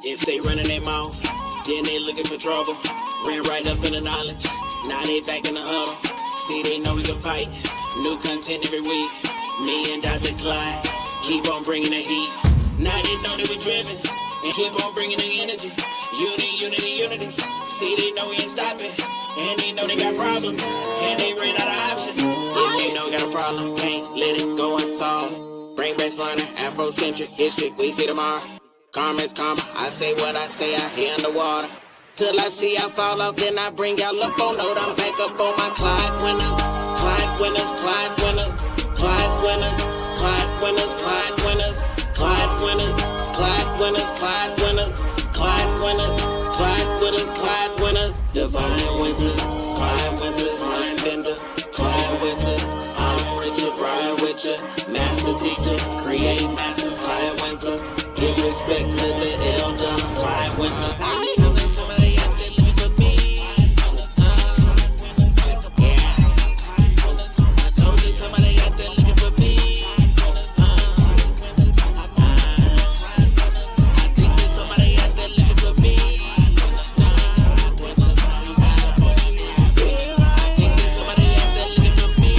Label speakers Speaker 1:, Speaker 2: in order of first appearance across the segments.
Speaker 1: If they running their mouth, then they looking for trouble. Ran right up in the knowledge, now they back in the huddle. See, they know we can fight. New content every week. Me and Dr. Clyde keep on bringing the heat. Now they know they we driven and keep on bringing the energy. Unity. See, they know we ain't stopping. And they know they got problems. And they ran out of options. If they know we got a problem, can't let it go unsolved. Bring back learning, Afrocentric history, we see tomorrow. Karma is karma, I say what I say out here underwater. Till I see I fall off, then I bring y'all up on note. I'm back up on my Clyde winners. Clyde winners, Clyde winners. Clyde winners, Clyde winners, Clyde winners. Clyde winners, Clyde winners, Clyde winners. Clyde winners, Clyde winners, Clyde winners. Divine winters, Clyde winters, mind bender. Clyde winters, I'm Richard, ride with ya. Master teacher, create masters, Clyde winters. Give respect to the elder, Clyde winters. Somebody else that living for me. I told you somebody else that living for me. I think there's somebody else that living for me. I think there's somebody else that living for me.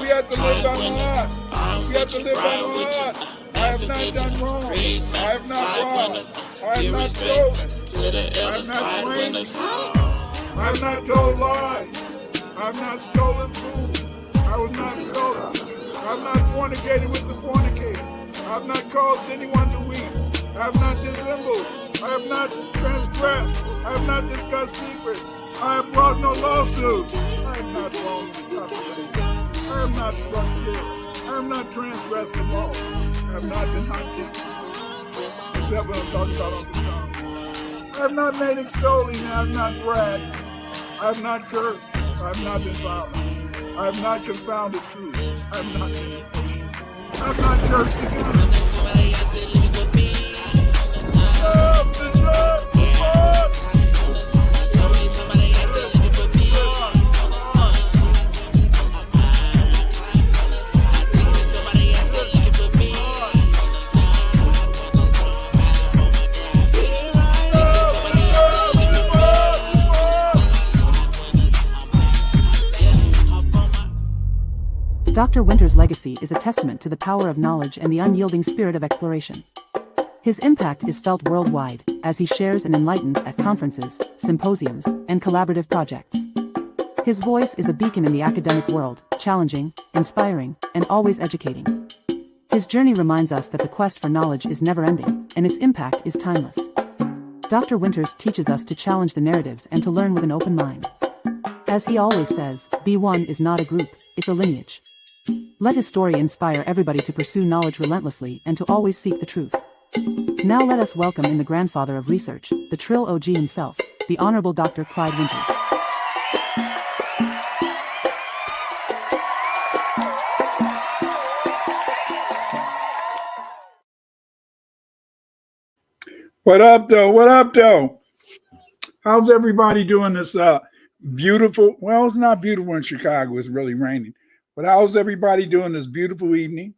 Speaker 2: We have to live by God. We have to live by God. I have not done wrong. I have not robbed. I have not stolen. I have not drank. I have not told lies. I have not stolen food. I was not stolen. I have not fornicated with the fornicator. I have not caused anyone to weep. I have not dissembled. I have not transgressed. I have not discussed secrets. I have brought no lawsuits. I have not wronged the population. I have not struck fear. I have not transgressed the law. I have not been hunted. Except when I'm talking about on the tongue. I have not made extolling. I have not bragged. I have not cursed. I have not been violent. I have not confounded truth. I have not been impatient. I have not cursed against somebody else that living for me.
Speaker 3: Dr. Winter's legacy is a testament to the power of knowledge and the unyielding spirit of exploration. His impact is felt worldwide, as he shares and enlightens at conferences, symposiums, and collaborative projects. His voice is a beacon in the academic world, challenging, inspiring, and always educating. His journey reminds us that the quest for knowledge is never-ending, and its impact is timeless. Dr. Winters teaches us to challenge the narratives and to learn with an open mind. As he always says, B1 is not a group, it's a lineage. Let his story inspire everybody to pursue knowledge relentlessly and to always seek the truth. Now let us welcome in the grandfather of research, the Trill OG himself, the Honorable Dr. Clyde Winters.
Speaker 2: What up, though? What up, though? How's everybody doing this beautiful, well, it's not beautiful in Chicago, it's really raining. But how's everybody doing this beautiful evening?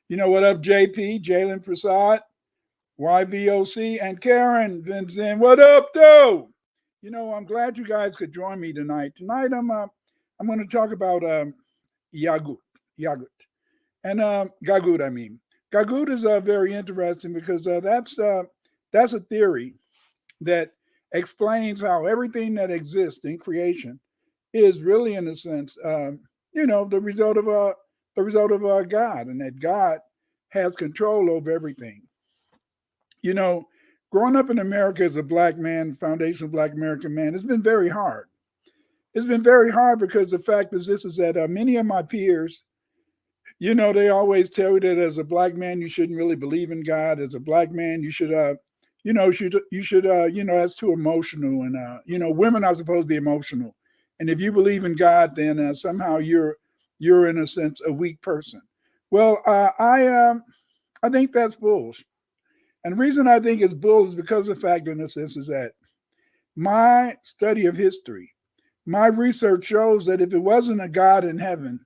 Speaker 2: You know what up, JP, Jalen Prasad, YVOC, and Karen Vincent. What up, though? You know, I'm glad you guys could join me tonight. Tonight, I'm going to talk about Gagut, and Gagut. I mean, Gagut is very interesting because that's a theory that explains how everything that exists in creation is really, in a sense, the result of God, and that God has control over everything. You know, growing up in America as a black man, foundational black American man, it's been very hard. It's been very hard because the fact is that many of my peers You know, they always tell you that as a black man, you shouldn't really believe in God. As a black man, you should, that's too emotional. And, women are supposed to be emotional. And if you believe in God, then somehow you're in a sense a weak person. Well, I think that's bullshit. And the reason I think it's bull is because of the fact, in a sense, is that my study of history, my research shows that if it wasn't a God in heaven,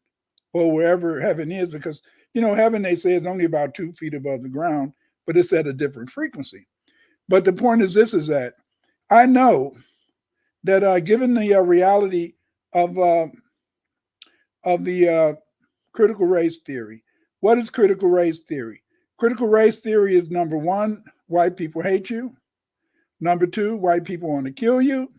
Speaker 2: or wherever heaven is, because heaven, they say, is only about 2 feet above the ground, but it's at a different frequency. But the point is this: is that I know that given the reality of the critical race theory, what is critical race theory? Critical race theory is, number one, white people hate you. Number two, white people want to kill you.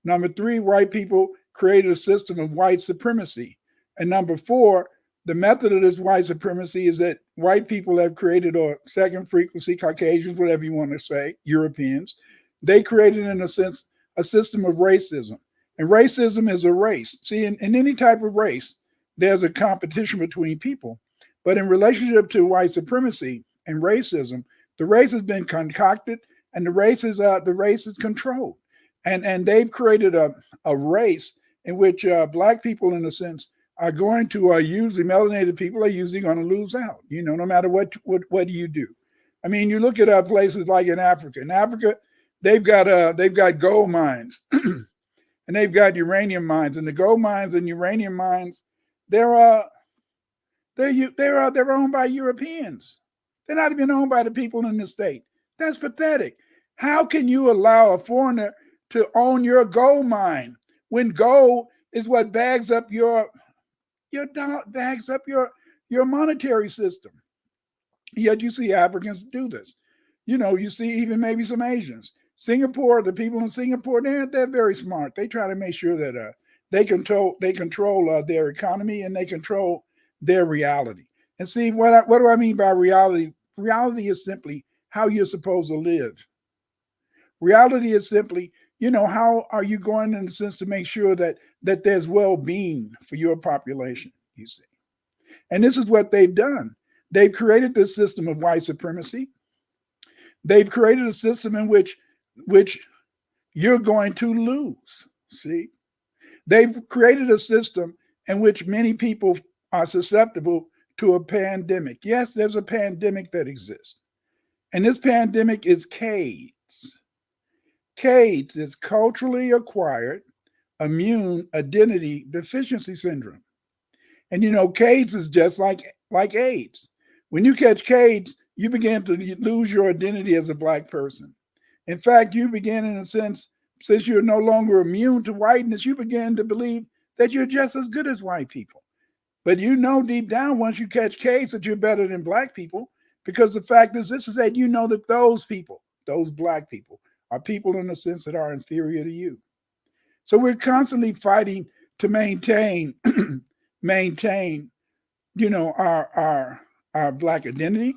Speaker 2: Number three, white people created a system of white supremacy. And number four, the method of this white supremacy is that white people have created, or second frequency, Caucasians, whatever you want to say, Europeans, they created, in a sense, a system of racism. And racism is a race. See, in any type of race, there's a competition between people. But in relationship to white supremacy and racism, the race has been concocted, and the race is controlled. And they've created a race in which black people, in a sense, are going to usually, melanated people are usually going to lose out, no matter what you do. I mean, you look at places like in Africa. In Africa, they've got gold mines and they've got uranium mines. And the gold mines and uranium mines, they're owned by Europeans. They're not even owned by the people in the state. That's pathetic. How can you allow a foreigner to own your gold mine when gold is what bags up your monetary system? Yet you see Africans do this. You see even maybe some Asians. Singapore, the people in Singapore, they're very smart. They try to make sure that they control their economy, and they control their reality. And see, what do I mean by reality? Reality is simply how you're supposed to live. Reality is simply, how are you going, in a sense, to make sure that there's well-being for your population, you see. And this is what they've done. They've created this system of white supremacy. They've created a system in which you're going to lose, see. They've created a system in which many people are susceptible to a pandemic. Yes, there's a pandemic that exists. And this pandemic is AIDS. AIDS is culturally acquired immune identity deficiency syndrome. And AIDS is just like AIDS. When you catch AIDS, you begin to lose your identity as a black person. In fact, you begin, in a sense, since you're no longer immune to whiteness, you begin to believe that you're just as good as white people. But deep down, once you catch AIDS, that you're better than black people, because the fact is this, is that that those people, those black people, are people, in a sense, that are inferior to you. So we're constantly fighting to maintain our black identity.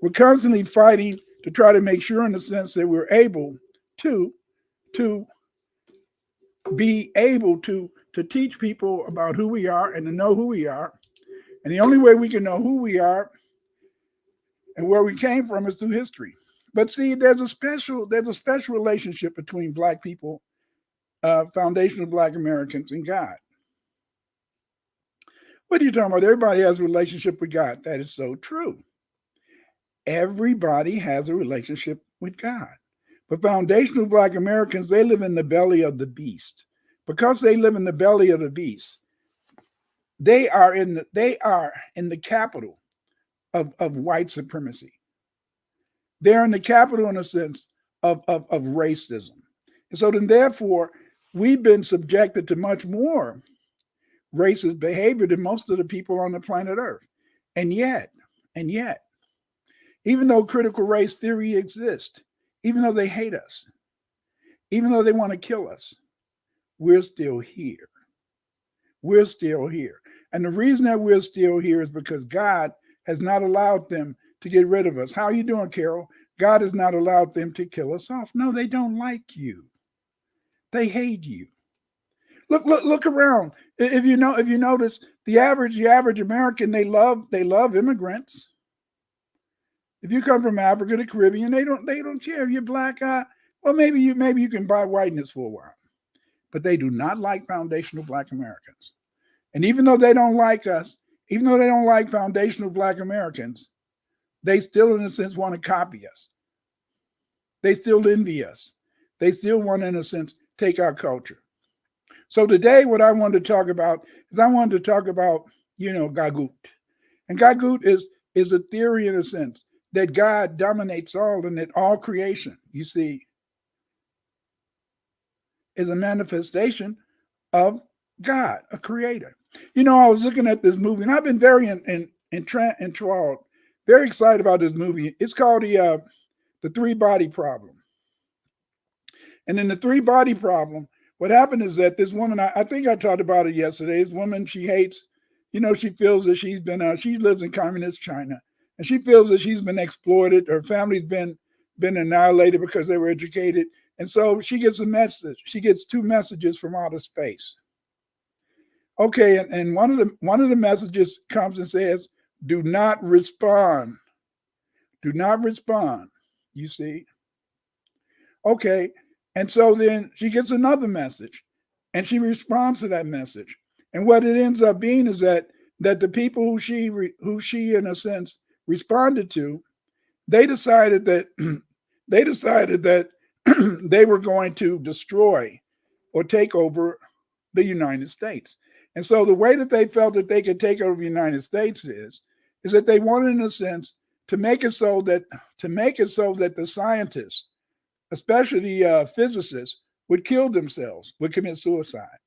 Speaker 2: We're constantly fighting to try to make sure, in a sense, that we're able to be able to teach people about who we are and to know who we are. And the only way we can know who we are and where we came from is through history. But see, there's a special relationship between black people, foundational black Americans, and God. What are you talking about? Everybody has a relationship with God. That is so true. Everybody has a relationship with God. But foundational black Americans, they live in the belly of the beast. Because they live in the belly of the beast, they are in the capital of white supremacy. They're in the capital, in a sense, of racism. And so then, therefore, we've been subjected to much more racist behavior than most of the people on the planet Earth. And yet, even though critical race theory exists, even though they hate us, even though they want to kill us, we're still here. We're still here. And the reason that we're still here is because God has not allowed them to get rid of us. How are you doing, Carol? God has not allowed them to kill us off. No, they don't like you. They hate you. Look around. If you notice, The average American, they love immigrants. If you come from Africa, the Caribbean, they don't care if you're black. Well, maybe you can buy whiteness for a while, but they do not like foundational black Americans. And even though they don't like us, even though they don't like foundational black Americans, they still, in a sense, want to copy us. They still envy us. They still want, in a sense, take our culture. So today, what I wanted to talk about is Gagut. And Gagut is a theory, in a sense, that God dominates all and that all creation, you see, is a manifestation of God, a creator. I was looking at this movie, and I've been very enthralled, very excited about this movie. It's called the three-body problem. And in the three-body problem, what happened is that this woman, I think I talked about it yesterday, this woman, she hates, she feels that she lives in communist China, and she feels that she's been exploited, her family's been annihilated because they were educated. And so she gets a message. She gets two messages from outer space. Okay, and one of the messages comes and says, do not respond. Do not respond, you see. Okay, and so then she gets another message, and she responds to that message. And what it ends up being is that the people who she in a sense responded to, they decided that they were going to destroy or take over the United States. And so the way that they felt that they could take over the United States is that they wanted, in a sense, to make it so that the scientists, especially the physicists, would kill themselves, would commit suicide.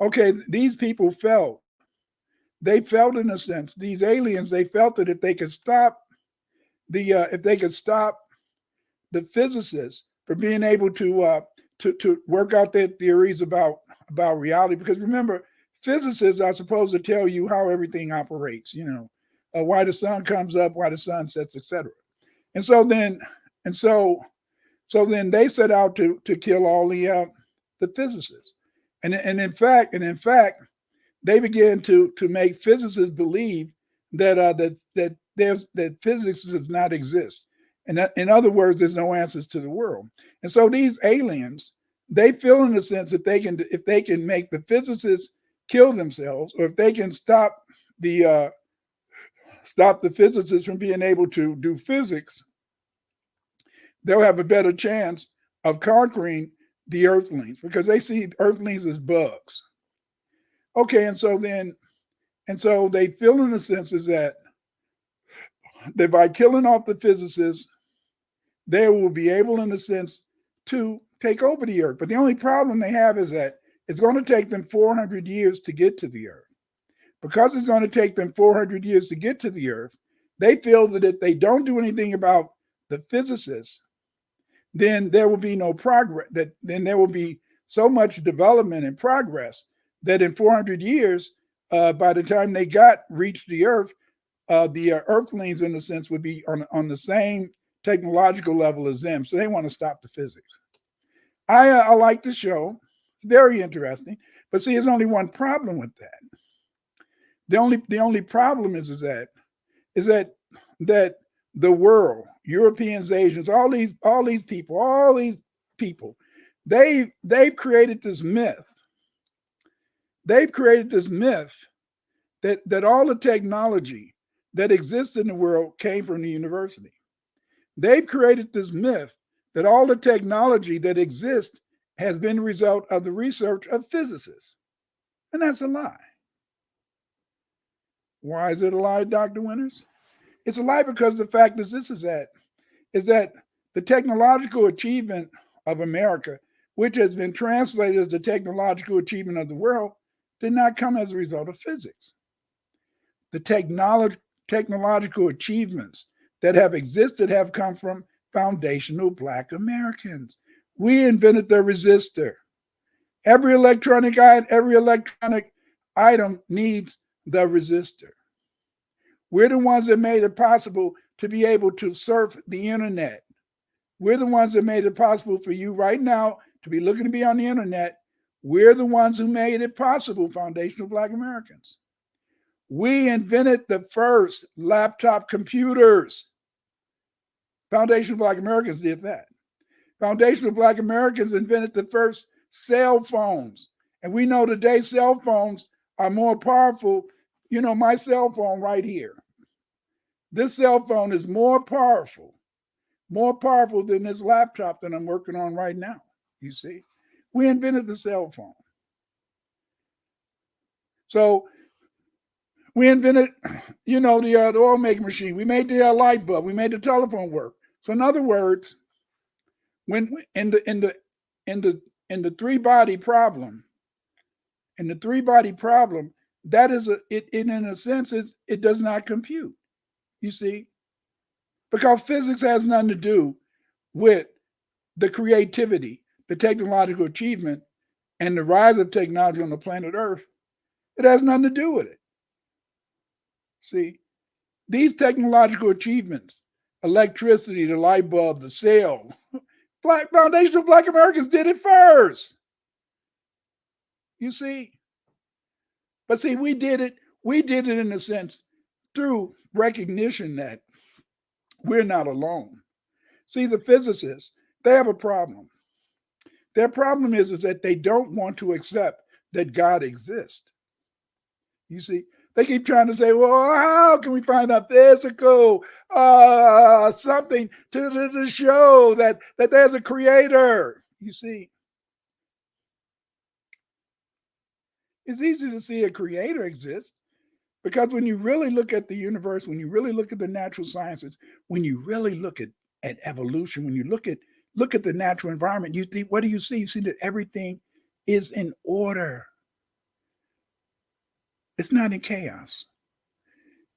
Speaker 2: Okay, these people felt in a sense, these aliens, they felt that if they could stop the physicists from being able to work out their theories about reality, because remember, physicists are supposed to tell you how everything operates, why the sun comes up, why the sun sets, etc. And so then they set out to kill all the physicists, and in fact they began to make physicists believe that physics does not exist, and that, in other words, there's no answers to the world. And so these aliens, they feel, in a sense, that if they can make the physicists kill themselves, or if they can stop the physicists from being able to do physics, they'll have a better chance of conquering the Earthlings, because they see Earthlings as bugs. Okay, and so they feel, in a sense, is that by killing off the physicists, they will be able, in a sense, to take over the Earth. But the only problem they have is that it's going to take them 400 years to get to the Earth. Because it's going to take them 400 years to get to the Earth, they feel that if they don't do anything about the physicists, then there will be no progress. Then there will be so much development and progress that in 400 years, by the time they reached the Earth, the Earthlings, in a sense, would be on the same technological level as them. So they want to stop the physics. I like the show. It's very interesting. But see, there's only one problem with that. The only problem is that the world, Europeans, Asians, all these people, they've created this myth. They've created this myth that all the technology that exists in the world came from the university. They've created this myth that all the technology that exists has been the result of the research of physicists. And that's a lie. Why is it a lie, Dr. Winters? It's a lie because the fact is that the technological achievement of America, which has been translated as the technological achievement of the world, did not come as a result of physics. The technological achievements that have existed have come from foundational Black Americans. We invented the resistor. Every electronic item needs the resistor. We're the ones that made it possible to be able to surf the internet. We're the ones that made it possible for you right now to be looking to be on the internet. We're the ones who made it possible, foundational Black Americans. We invented the first laptop computers. Foundation of Black Americans did that. Foundation of Black Americans invented the first cell phones. And we know today cell phones are more powerful. You know, my cell phone right here. This cell phone is more powerful than this laptop that I'm working on right now. You see, we invented the cell phone. So we invented, you know, the oil making machine. We made the light bulb. We made the telephone work. So in other words, when in the three body problem, that is it in a sense it does not compute. You see, because physics has nothing to do with the creativity, the technological achievement, and the rise of technology on the planet Earth. It has nothing to do with it. See, these technological achievements, electricity, the light bulb, the cell, Foundation of Black Americans did it first. You see? But see, we did it in a sense through recognition that we're not alone. See, the physicists, they have a problem. Their problem is that they don't want to accept that God exists. You see, they keep trying to say, well, how can we find a physical something to show that there's a creator? You see, it's easy to see a creator exists because when you really look at the universe, when you really look at the natural sciences, when you really look at evolution, when you look at the natural environment, you see, what do you see? You see that everything is in order. It's not in chaos.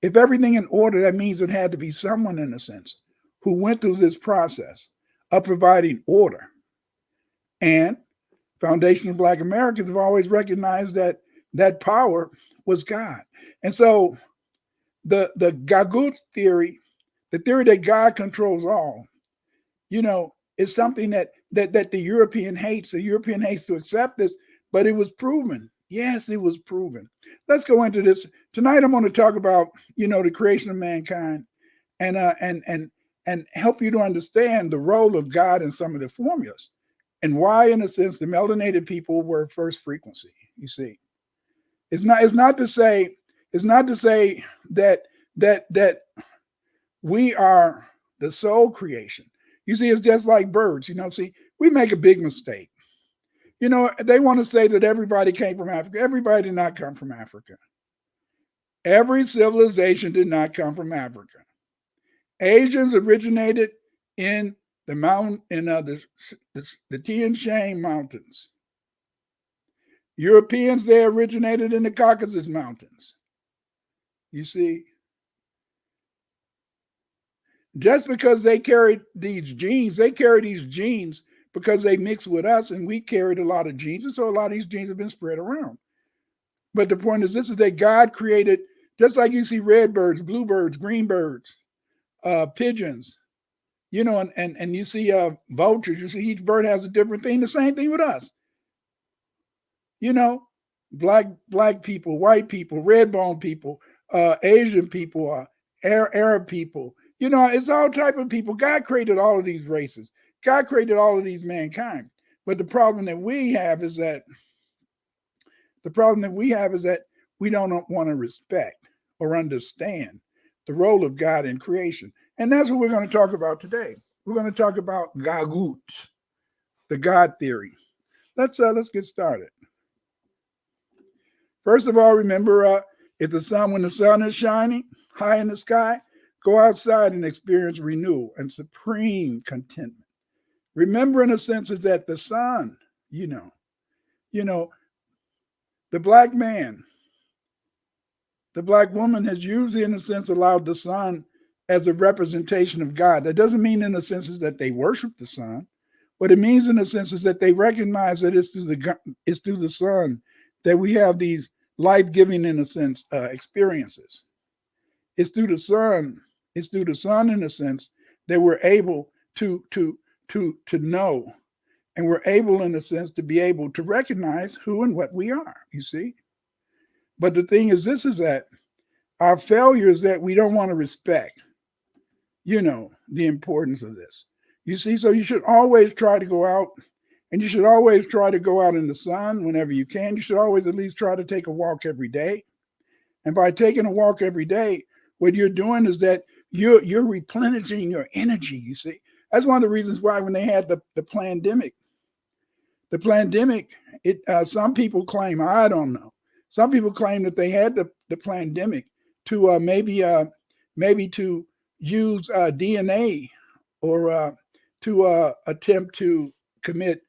Speaker 2: If everything in order, that means it had to be someone, in a sense, who went through this process of providing order. And Foundation of Black Americans have always recognized that power was God. And so the Gagut theory, the theory that God controls all, you know, is something that the European hates. The European hates to accept this, but it was proven. Yes, it was proven. Let's go into this. Tonight I'm going to talk about, you know, the creation of mankind and help you to understand the role of God in some of the formulas and why, in a sense, the melanated people were first frequency. You see, it's not to say that we are the sole creation. You see, it's just like birds. You know, see, we make a big mistake. You know, they want to say that everybody came from Africa. Everybody did not come from Africa. Every civilization did not come from Africa. Asians originated in the mountain, in the Tian Shan Mountains. Europeans, they originated in the Caucasus Mountains. You see, just because they carried these genes, because they mixed with us and we carried a lot of genes. And so a lot of these genes have been spread around. But the point is, this is that God created, just like you see red birds, bluebirds, green birds, pigeons, you know, and you see vultures, you see each bird has a different thing. The same thing with us. You know, black people, white people, red bone people, Asian people, Arab people. You know, it's all type of people. God created all of these races. God created all of these mankind. But the problem that we have is that we don't want to respect or understand the role of God in creation. And that's what we're going to talk about today. We're going to talk about Gagut, the God theory. Let's get started. First of all, remember, when the sun is shining high in the sky, go outside and experience renewal and supreme contentment. Remember, in a sense, is that the sun, you know, the black man, the black woman has usually, in a sense, allowed the sun as a representation of God. That doesn't mean, in a sense, is that they worship the sun. What it means, in a sense, is that they recognize that it's through the sun that we have these life-giving, in a sense, experiences. It's through the sun, in a sense, that we're able to know, and we're able, in a sense, to be able to recognize who and what we are, you see. But the thing is, this is that Our failure is that we don't want to respect, the importance of this. You see, so you should always try to go out, and you should always try to go out in the sun whenever you can. You should always at least try to take a walk every day. And by taking a walk every day, what you're doing is that you're replenishing your energy, you see. That's one of the reasons why when they had the pandemic, some people claim, I don't know, some people claim that they had the pandemic to maybe to use DNA or to attempt to commit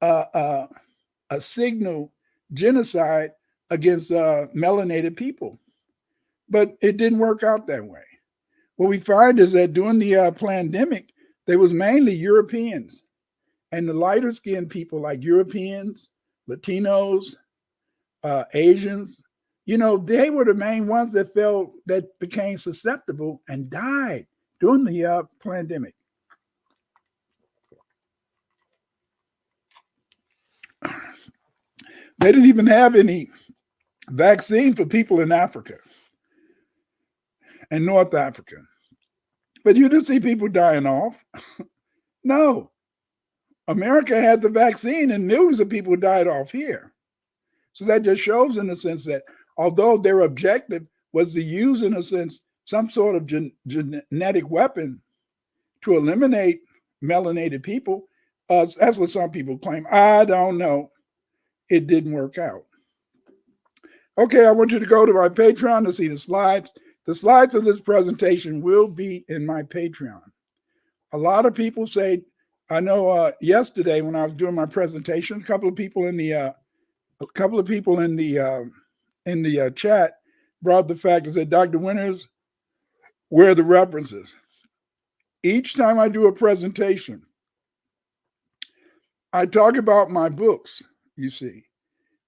Speaker 2: a signal genocide against melanated people. But it didn't work out that way. What we find is that during the pandemic, there was mainly Europeans and the lighter skinned people like Europeans, Latinos, Asians. They were the main ones that became susceptible and died during the pandemic. They didn't even have any vaccine for people in Africa and North Africa. But you didn't see people dying off. No. America had the vaccine and millions of people died off here. So that just shows in a sense that although their objective was to use, in a sense, some sort of genetic weapon to eliminate melanated people, that's what some people claim. I don't know. It didn't work out. Okay, I want you to go to my Patreon to see the slides. The slides of this presentation will be in my Patreon. A lot of people say, I know yesterday when I was doing my presentation, a couple of people in the chat brought the fact and said, Dr. Winters, where are the references? Each time I do a presentation, I talk about my books, you see.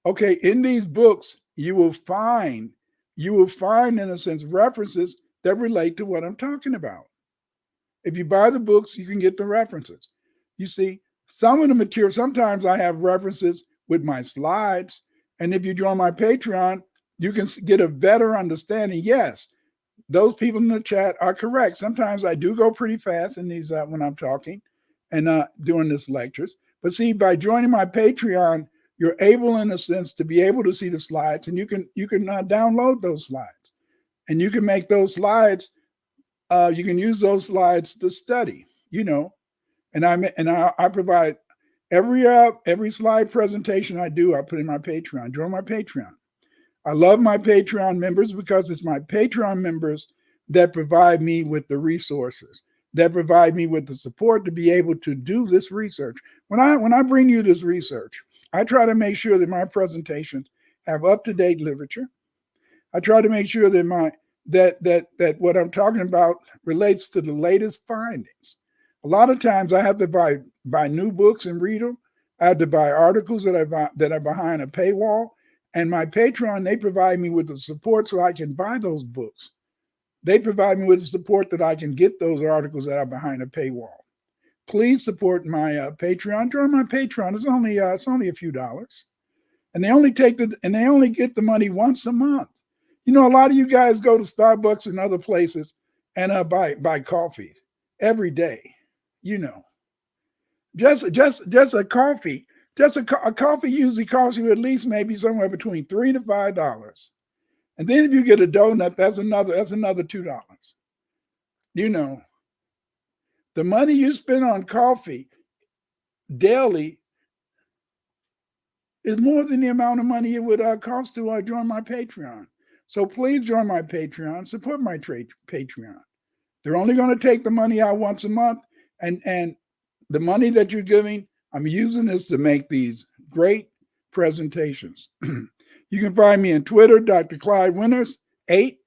Speaker 2: Okay, in these books, you will find, in a sense, references that relate to what I'm talking about. If you buy the books, you can get the references. You see, some of the material, sometimes I have references with my slides. And if you join my Patreon, you can get a better understanding. Yes, those people in the chat are correct. Sometimes I do go pretty fast in these when I'm talking and doing these lectures. But see, by joining my Patreon, you're able, in a sense, to be able to see the slides, and you can download those slides, and you can make those slides. You can use those slides to study, And I provide every slide presentation I do. I put in my Patreon. Join my Patreon. I love my Patreon members because it's my Patreon members that provide me with the resources, that provide me with the support to be able to do this research. When I bring you this research, I try to make sure that my presentations have up-to-date literature. I try to make sure that that what I'm talking about relates to the latest findings. A lot of times I have to buy new books and read them. I have to buy articles that are behind a paywall. And my Patreon, they provide me with the support so I can buy those books. They provide me with the support that I can get those articles that are behind a paywall. Please support my Patreon. Join my Patreon. It's only a few dollars, and they only get the money once a month. A lot of you guys go to Starbucks and other places and buy coffee every day. Just a coffee. A coffee usually costs you at least maybe somewhere between $3 to $5. And then if you get a donut, that's another $2. The money you spend on coffee daily is more than the amount of money it would cost to join my Patreon. So please join my Patreon, support my Patreon. They're only going to take the money out once a month, and the money that you're giving, I'm using this to make these great presentations. You can find me on Twitter, Dr. Clyde Winters 8.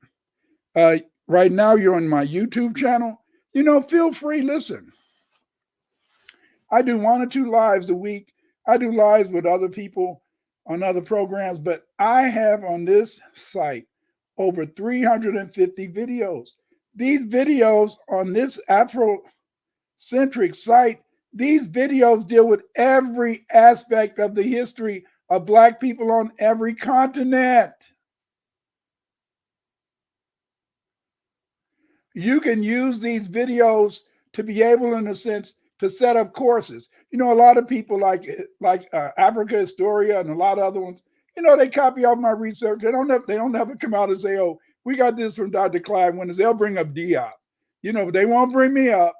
Speaker 2: Right now, you're on my YouTube channel. Feel free, listen. I do 1 or 2 lives a week. I do lives with other people on other programs, but I have on this site over 350 videos. These videos on this Afrocentric site, these videos deal with every aspect of the history of Black people on every continent. You can use these videos to be able, in a sense, to set up courses. You know, a lot of people like Africa Historia and a lot of other ones, you know, they copy off my research. They don't ever come out and say, oh, we got this from Dr. Clyde Winters. They'll bring up Diop. You know, they won't bring me up,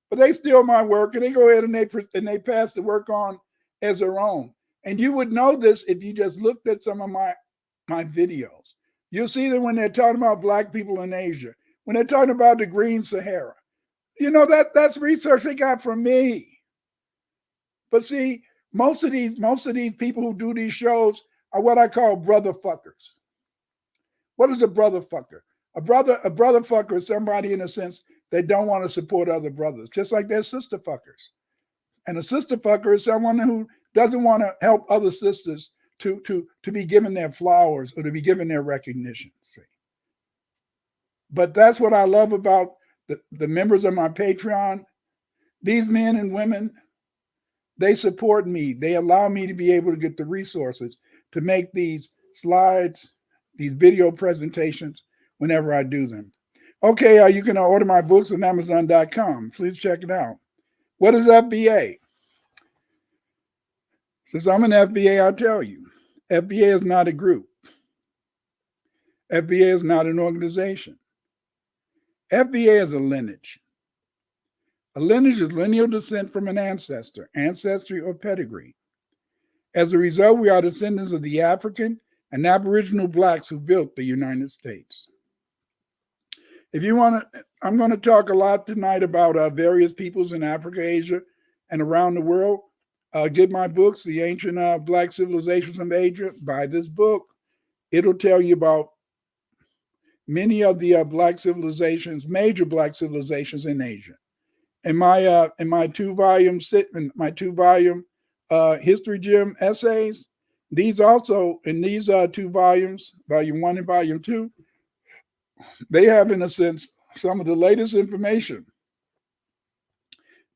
Speaker 2: but they steal my work and they go ahead and they pass the work on as their own. And you would know this if you just looked at some of my videos. You'll see that when they're talking about Black people in Asia, when they're talking about the Green Sahara, you know, that's research they got from me. But see, most of these people who do these shows are what I call brother fuckers. What is a brother fucker? A brother fucker is somebody, in a sense, that don't want to support other brothers, just like they're sister fuckers. And a sister fucker is someone who doesn't want to help other sisters to be given their flowers or to be given their recognition. See? But that's what I love about the members of my Patreon. These men and women, they support me. They allow me to be able to get the resources to make these slides, these video presentations whenever I do them. Okay, you can order my books on Amazon.com. Please check it out. What is FBA? Since I'm an FBA, I'll tell you. FBA is not a group. FBA is not an organization. FBA is a lineage. A lineage is lineal descent from an ancestor, ancestry or pedigree. As a result, we are descendants of the African and Aboriginal Blacks who built the United States. If you want to, I'm going to talk a lot tonight about various peoples in Africa, Asia, and around the world. Get my books, The Ancient Black Civilizations of Asia. Buy this book. It'll tell you about many of the Black civilizations, major Black civilizations in Asia. In my two-volume History Gym essays, these also, in these two volumes, Volume 1 and Volume 2, they have, in a sense, some of the latest information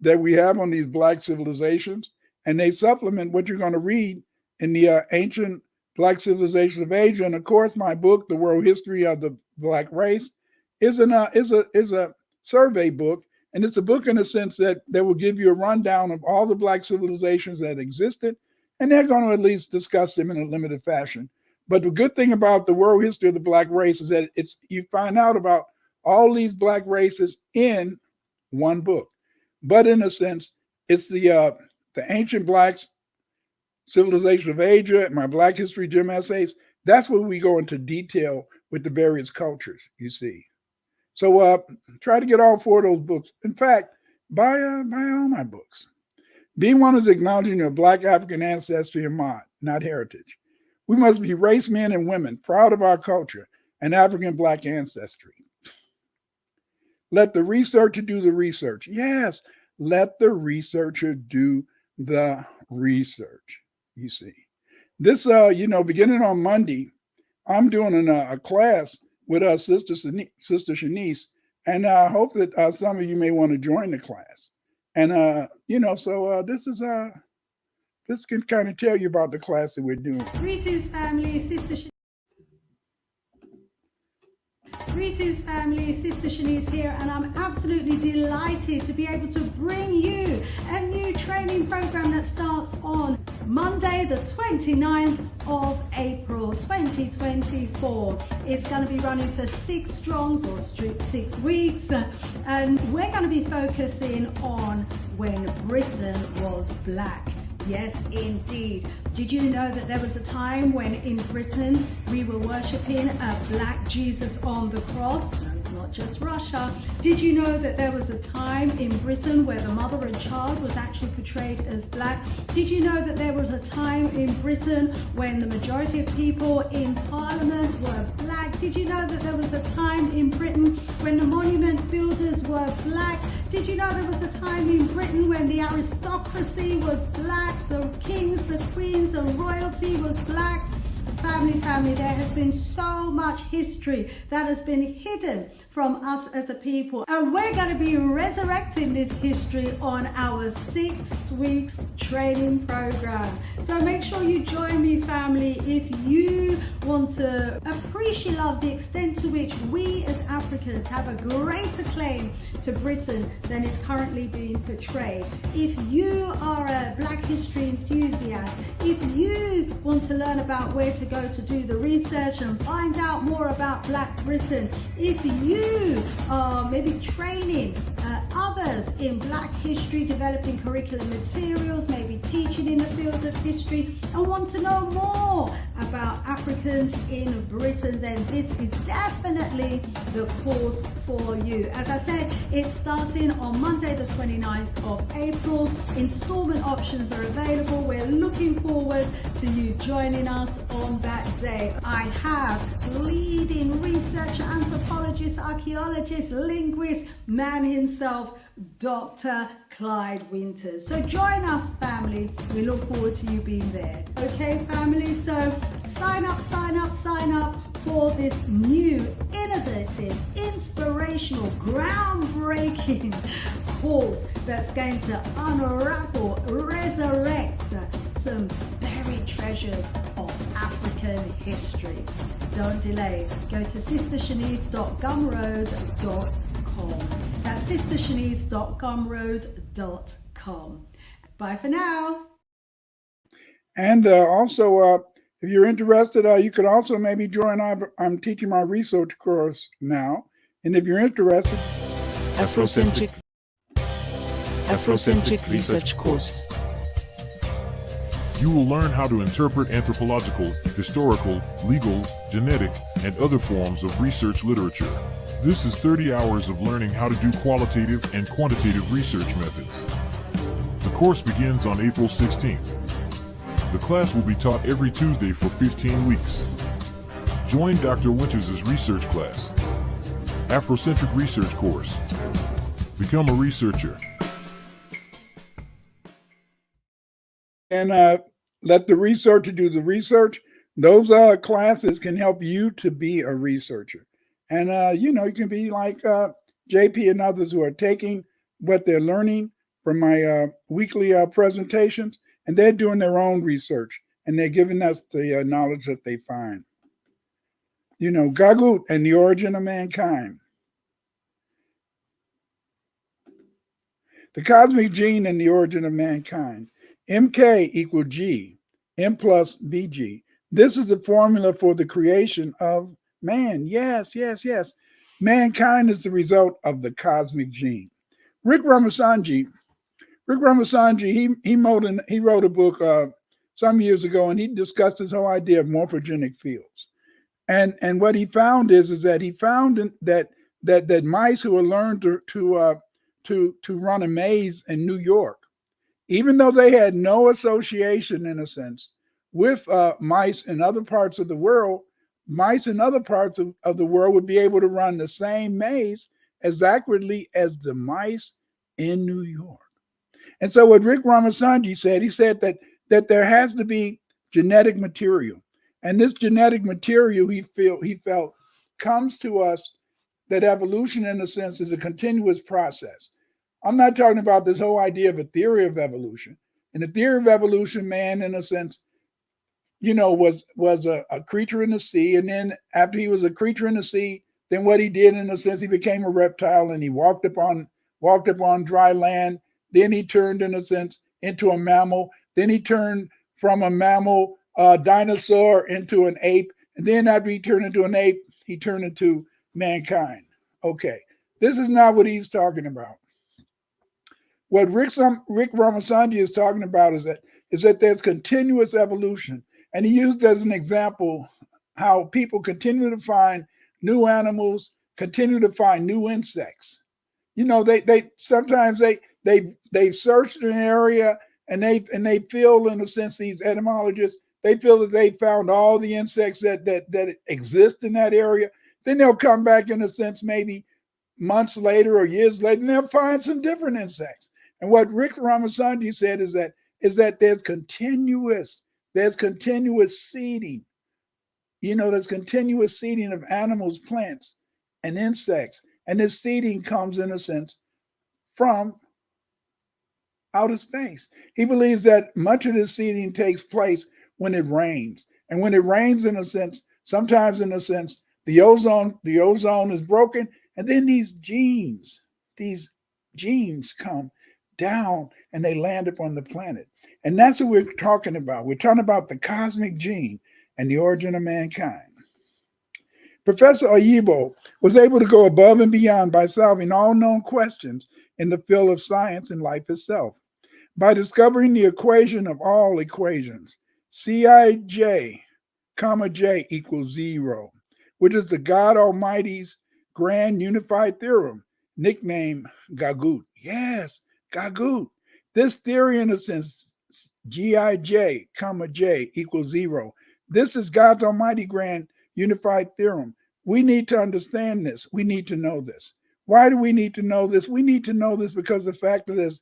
Speaker 2: that we have on these Black civilizations, and they supplement what you're going to read in the Ancient Black Civilizations of Asia. And of course, my book, The World History of the Black Race, is a survey book, and it's a book in a sense that will give you a rundown of all the Black civilizations that existed, and they're going to at least discuss them in a limited fashion. But the good thing about The World History of the Black Race is that you find out about all these Black races in one book. But in a sense, it's the Ancient Blacks Civilization of Asia, my Black History Gym essays. That's where we go into detail with the various cultures, you see. So try to get all 4 of those books. In fact, buy all my books. Being one is acknowledging your Black African ancestry and mod, not heritage. We must be race men and women, proud of our culture and African Black ancestry. Let the researcher do the research. Yes, let the researcher do the research, you see. This, beginning on Monday, I'm doing a class with Sister Shanice, and I hope that some of you may want to join the class. And, this can kind of tell you about the class that we're doing.
Speaker 4: Greetings, family. Greetings, family. Sister Shanice here, and I'm absolutely delighted to be able to bring you a new training program that starts on Monday, the 29th of April 2024. It's going to be running for 6 strongs or 6 weeks, and we're going to be focusing on when Britain was black. Yes, indeed. Did you know that there was a time when in Britain we were worshipping a black Jesus on the cross? No, it's not just Russia. Did you know that there was a time in Britain where the mother and child was actually portrayed as black? Did you know that there was a time in Britain when the majority of people in Parliament were black? Did you know that there was a time in Britain when the monument builders were black? Did you know there was a time in Britain when the aristocracy was black, the kings, the queens, and royalty was black? family, there has been so much history that has been hidden from us as a people, and we're going to be resurrecting this history on our 6 weeks training program. So make sure you join me, family, if you want to appreciate love the extent to which we as Africans have a greater claim to Britain than is currently being portrayed. If you are a Black history enthusiast, if you want to learn about where to go to do the research and find out more about Black Britain, if you are maybe training others in Black history, developing curriculum materials, maybe teaching in the field of history, and want to know more about Africans in Britain, then this is definitely the course for you. As I said, it's starting on Monday the 29th of April. Installment options are available. We're looking forward to you joining us on that day. I have leading researcher, anthropologist, archaeologist, linguist, man himself, Dr. Clyde Winters. So join us, family. We look forward to you being there. Okay, family, so sign up for this new, innovative, inspirational, groundbreaking course that's going to unravel, resurrect some buried treasures of African history. Don't delay. Go to sistershanice.gumroad.com. That's sistershanice.gumroad.com. Bye for now.
Speaker 2: And also, if you're interested, you could also maybe join. I'm teaching my research course now. And if you're interested,
Speaker 5: Afrocentric Research Course.
Speaker 6: You will learn how to interpret anthropological, historical, legal, genetic, and other forms of research literature. This is 30 hours of learning how to do qualitative and quantitative research methods. The course begins on April 16th. The class will be taught every Tuesday for 15 weeks. Join Dr. Winters' research class. Afrocentric Research Course. Become a researcher.
Speaker 2: and let the researcher do the research. Those classes can help you to be a researcher. And, you can be like JP and others who are taking what they're learning from my weekly presentations, and they're doing their own research, and they're giving us the knowledge that they find. Gagut and the origin of mankind. The cosmic gene and the origin of mankind. MK equals G, M plus BG. This is the formula for the creation of man. Yes, yes, yes. Mankind is the result of the cosmic gene. Rick Ramasanji, he wrote a book some years ago, and he discussed this whole idea of morphogenic fields. And what he found is that he found that mice who were learned to run a maze in New York, even though they had no association, in a sense, with mice in other parts of the world, mice in other parts of the world would be able to run the same maze as accurately as the mice in New York. And so what Rick Ramasanji said, he said that there has to be genetic material. And this genetic material, he felt, comes to us, that evolution, in a sense, is a continuous process. I'm not talking about this whole idea of a theory of evolution. In the theory of evolution, man, in a sense, was a creature in the sea. And then after he was a creature in the sea, then what he did, in a sense, he became a reptile, and he walked upon dry land. Then he turned, in a sense, into a mammal. Then he turned from a mammal dinosaur into an ape. And then after he turned into an ape, he turned into mankind. Okay, this is not what he's talking about. What Rick Ramasanji is talking about is that there's continuous evolution. And he used as an example how people continue to find new animals, continue to find new insects. They sometimes they searched an area, and they feel, in a sense, these etymologists, they feel that they found all the insects that exist in that area. Then they'll come back, in a sense, maybe months later or years later, and they'll find some different insects. And what Rick Ramasanji said is that there's continuous seeding there's continuous seeding of animals, plants, and insects. And this seeding comes, in a sense, from outer space. He believes that much of this seeding takes place when it rains. And when it rains, in a sense, sometimes in a sense, the ozone is broken, and then these genes come down and they land upon the planet. And that's what we're talking about. We're talking about the cosmic gene and the origin of mankind. Professor Oyibo was able to go above and beyond by solving all known questions in the field of science and life itself. By discovering the equation of all equations, Cij, comma J equals 0, which is the God Almighty's grand unified theorem, nicknamed Gagut. Yes, Gagut. This theory, in a sense, Gij, comma J equals 0. This is God's Almighty grand unified theorem. We need to understand this. We need to know this. Why do we need to know this? We need to know this because the fact that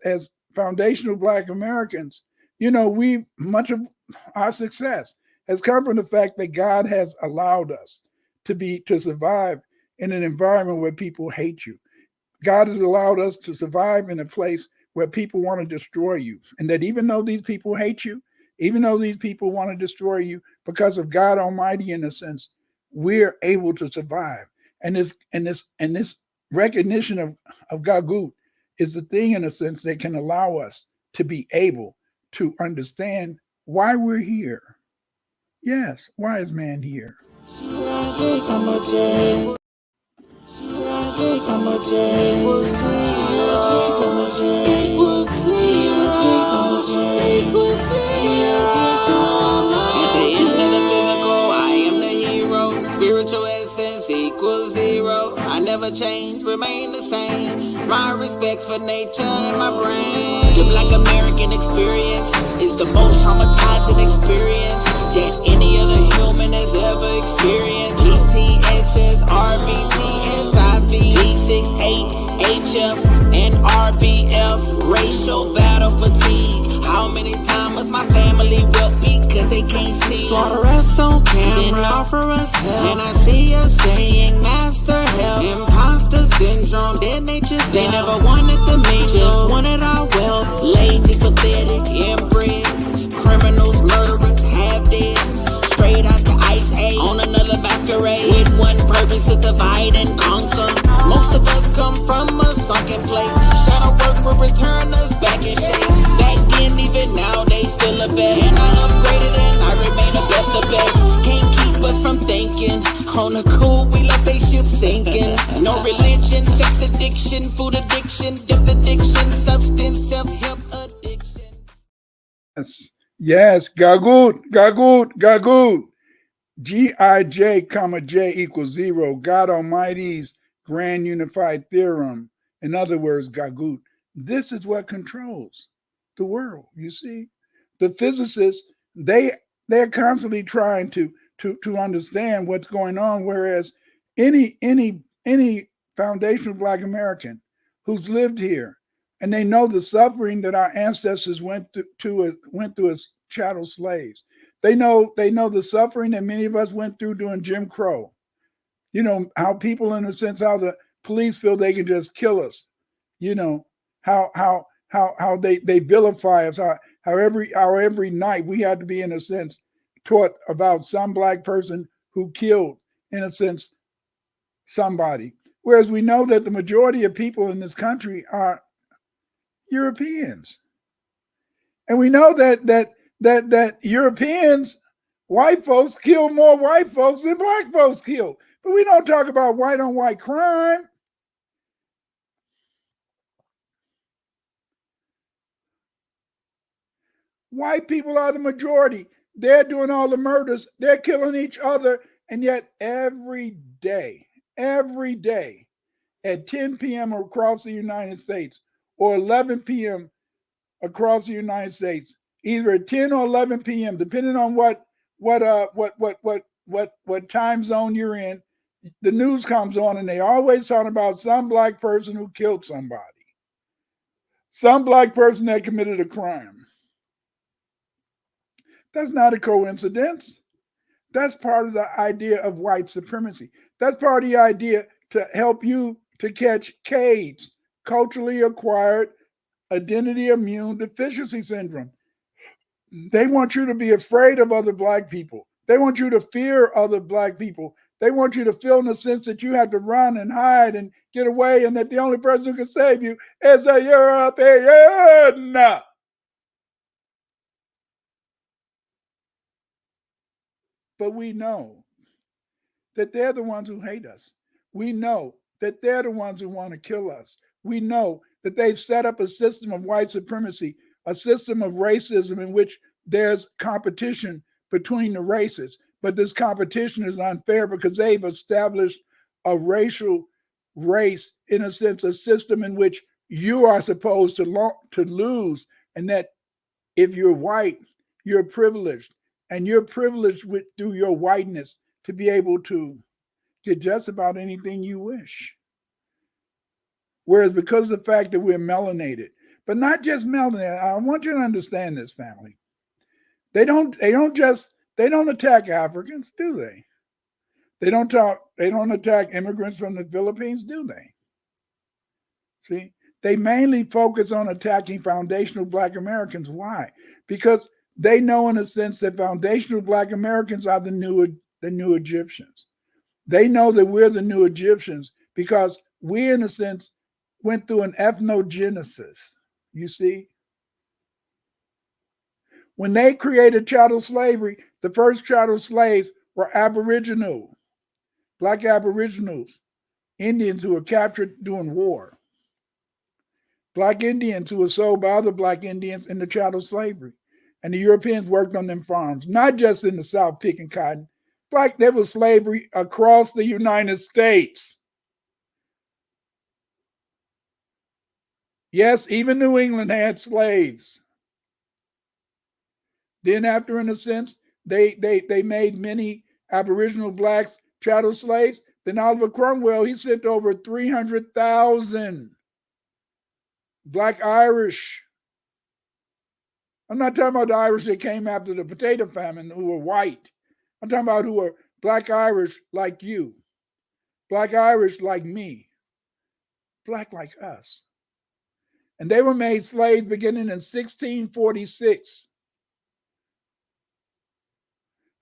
Speaker 2: as foundational Black Americans, much of our success has come from the fact that God has allowed us to survive in an environment where people hate you. God has allowed us to survive in a place where people want to destroy you. And that even though these people hate you, even though these people want to destroy you, because of God Almighty, in a sense, we're able to survive. And this recognition of Gagut is the thing, in a sense, that can allow us to be able to understand why we're here. Yes, why is man here?
Speaker 1: Spiritual essence equals 0. I never change, remain the same. My respect for nature and my brain. The Black American experience is the most traumatizing experience that any other human has ever experienced. ETSS, RBTS, IV, B68, HF, and RBF. Racial battle fatigue. How many times was my family wept because they can't see? Slaughter us on camera, offer us help. And I see us saying master help. Imposter syndrome, dead nature. They never wanted the meat, just wanted our wealth. Lazy, pathetic, inbred. Criminals, murderers, half dead. Straight out the ice age. On another masquerade. With one purpose to divide and conquer. Most of us come from a sunken place. Shadow work will return us back in shape. Back then, even now, they still the best. And I upgraded and I remain the best of best. Can't keep us from thinking. On the cool wheel of spaceship sinking. No religion, sex addiction, food addiction, death addiction, substance, self-help addiction.
Speaker 2: Yes, Gagut. Gij, comma J equals 0. God Almighty's grand unified theorem. In other words, Gagut. This is what controls the world. You see, the physicists, they're constantly trying to understand what's going on, whereas any foundational Black American who's lived here and they know the suffering that our ancestors went through as chattel slaves. They know the suffering that many of us went through during Jim Crow. How people, in a sense, how the police feel they can just kill us. How they vilify us. How every night we had to be, in a sense, taught about some Black person who killed, in a sense, somebody. Whereas we know that the majority of people in this country are Europeans. And we know that Europeans, white folks, kill more white folks than Black folks kill. But we don't talk about white on white crime. White people are the majority. They're doing all the murders. They're killing each other. And yet every day at 10 p.m. across the United States or 11 p.m. across the United States, either at 10 or 11 p.m., depending on what time zone you're in, the news comes on and they always talk about some Black person who killed somebody, some Black person that committed a crime. That's not a coincidence. That's part of the idea of white supremacy. That's part of the idea to help you to catch CAIDS, culturally acquired identity immune deficiency syndrome. They want you to be afraid of other black people. They want you to fear other black people. They want you to feel in the sense that you have to run and hide and get away, and that the only person who can save you is a European. But we know that they're the ones who hate us. We know that they're the ones who want to kill us. We know that they've set up a system of white supremacy, a system of racism in which there's competition between the races. But this competition is unfair because they've established a racial race, in a sense, a system in which you are supposed to lose, and that if you're white, you're privileged, and you're privileged through your whiteness to be able to get just about anything you wish. Whereas because of the fact that we're melanated, but not just melanated, I want you to understand this, family. They don't attack Africans, do they? They don't attack immigrants from the Philippines, do they? See, they mainly focus on attacking foundational Black Americans. Why? Because they know, in a sense, that foundational Black Americans are the new Egyptians. They know that we're the new Egyptians because we, in a sense, went through an ethnogenesis. You see? When they created chattel slavery, the first chattel slaves were Aboriginal, Black Aboriginals, Indians who were captured during war, Black Indians who were sold by other Black Indians into chattel slavery. And the Europeans worked on them farms, not just in the South picking cotton. There was slavery across the United States. Yes, even New England had slaves. Then after, in a sense, they made many Aboriginal Blacks chattel slaves. Then Oliver Cromwell, he sent over 300,000 Black Irish. I'm not talking about the Irish that came after the potato famine who were white. I'm talking about who were Black Irish like you, Black Irish like me, Black like us. And they were made slaves beginning in 1646.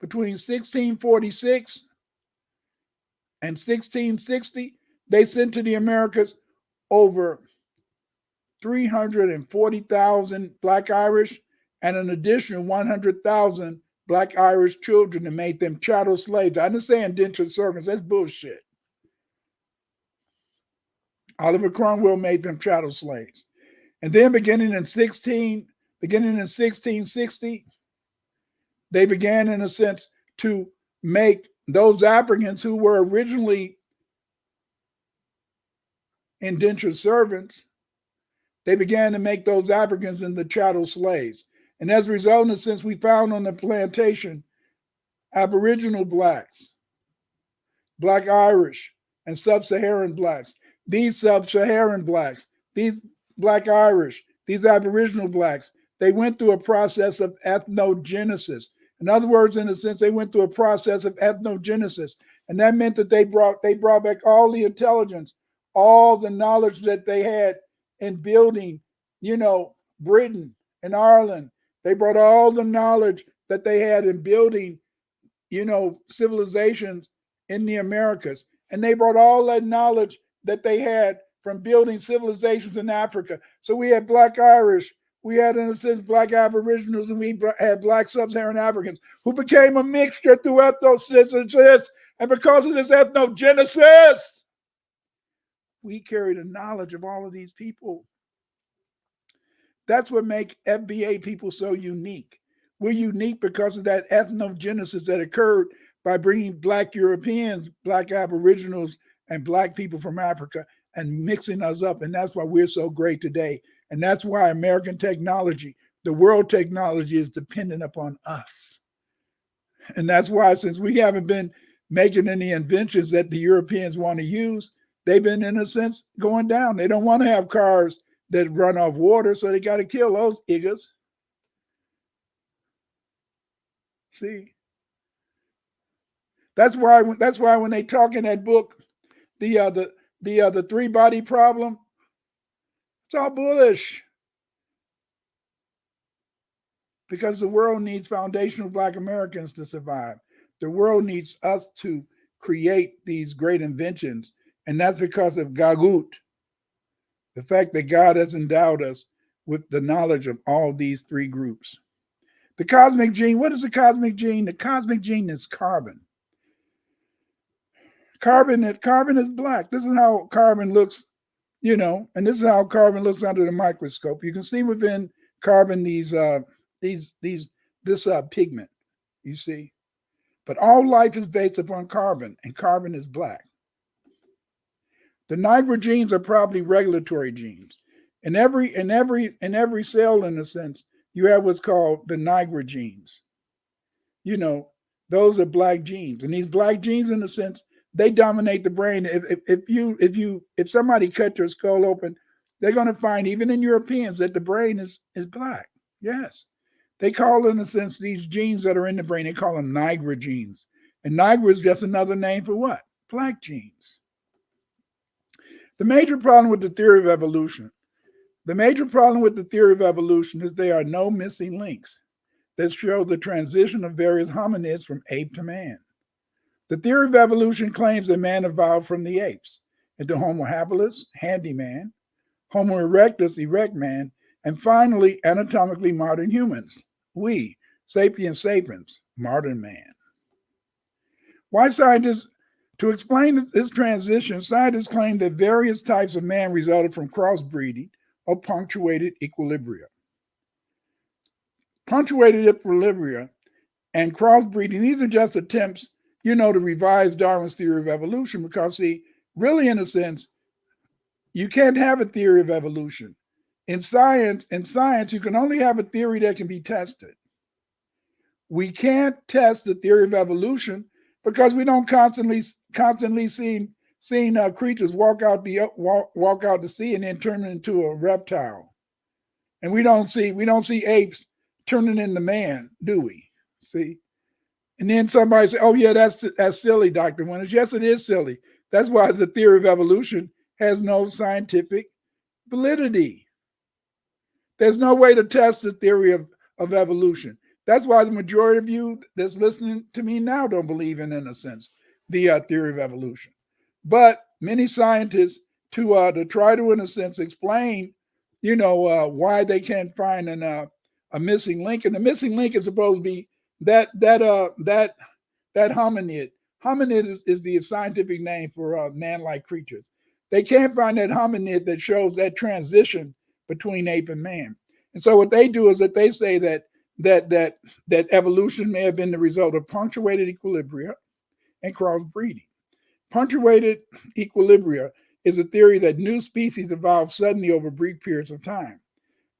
Speaker 2: Between 1646 and 1660, they sent to the Americas over 340,000 Black Irish and an additional 100,000 Black Irish children and made them chattel slaves. I didn't say indentured servants. That's bullshit. Oliver Cromwell made them chattel slaves. And then beginning in 1660, they began, in a sense, to make those Africans who were originally indentured servants, they began to make those Africans into chattel slaves. And as a result, in a sense, we found on the plantation Aboriginal Blacks, Black Irish, and Sub-Saharan Blacks. These Sub-Saharan Blacks, these Black Irish, these Aboriginal Blacks, they went through a process of ethnogenesis. In other words, in a sense, they went through a process of ethnogenesis. And that meant that they brought back all the intelligence, all the knowledge that they had in building, Britain and Ireland. They brought all the knowledge that they had in building, civilizations in the Americas. And they brought all that knowledge that they had from building civilizations in Africa. So we had Black Irish, we had, in a sense, Black Aboriginals, and we had Black Sub-Saharan Africans who became a mixture through ethnogenesis. And because of this ethnogenesis, we carry the knowledge of all of these people. That's what makes FBA people so unique. We're unique because of that ethnogenesis that occurred by bringing Black Europeans, Black Aboriginals, and Black people from Africa and mixing us up. And that's why we're so great today. And that's why American technology, the world technology, is dependent upon us. And that's why, since we haven't been making any inventions that the Europeans want to use, they've been, in a sense, going down. They don't want to have cars that run off water, so they got to kill those niggas. See? That's why when they talk in that book, the three body problem, it's all bullish because the world needs foundational Black Americans to survive. The world needs us to create these great inventions, and that's because of Gagut, the fact that God has endowed us with the knowledge of all these three groups. The cosmic gene, what is the cosmic gene? The cosmic gene is carbon. Carbon is black. This is how carbon looks, and this is how carbon looks under the microscope. You can see within carbon this pigment, you see. But all life is based upon carbon, and carbon is black. The Nigra genes are probably regulatory genes. In every cell, in a sense, you have what's called the Nigra genes. Those are black genes, and these black genes, in a sense, they dominate the brain. If somebody cut your skull open, they're going to find, even in Europeans, that the brain is black. Yes, they call, in a sense, these genes that are in the brain, they call them Nigra genes, and Nigra is just another name for what? Black genes. The major problem with the theory of evolution. The major problem with the theory of evolution is there are no missing links that show the transition of various hominids from ape to man. The theory of evolution claims that man evolved from the apes into Homo habilis, handyman, Homo erectus, erect man, and finally, anatomically modern humans, we, sapiens sapiens, modern man. Why scientists? To explain this transition, scientists claim that various types of man resulted from crossbreeding or punctuated equilibria. Punctuated equilibria and crossbreeding, these are just attempts, to revise Darwin's theory of evolution, because, see, really, in a sense, you can't have a theory of evolution. In science, you can only have a theory that can be tested. We can't test the theory of evolution because we don't constantly see creatures walk out the sea and then turn into a reptile, and we don't see apes turning into man, do we? See, and then somebody say, "Oh yeah, that's silly, Dr. Winters." Yes, it is silly. That's why the theory of evolution has no scientific validity. There's no way to test the theory of evolution. That's why the majority of you that's listening to me now don't believe in a sense, the theory of evolution. But many scientists, to try to, in a sense, explain, why they can't find a missing link, and the missing link is supposed to be that hominid. Hominid is the scientific name for man-like creatures. They can't find that hominid that shows that transition between ape and man. And so what they do is that they say that evolution may have been the result of punctuated equilibria and crossbreeding. Punctuated equilibria is a theory that new species evolve suddenly over brief periods of time,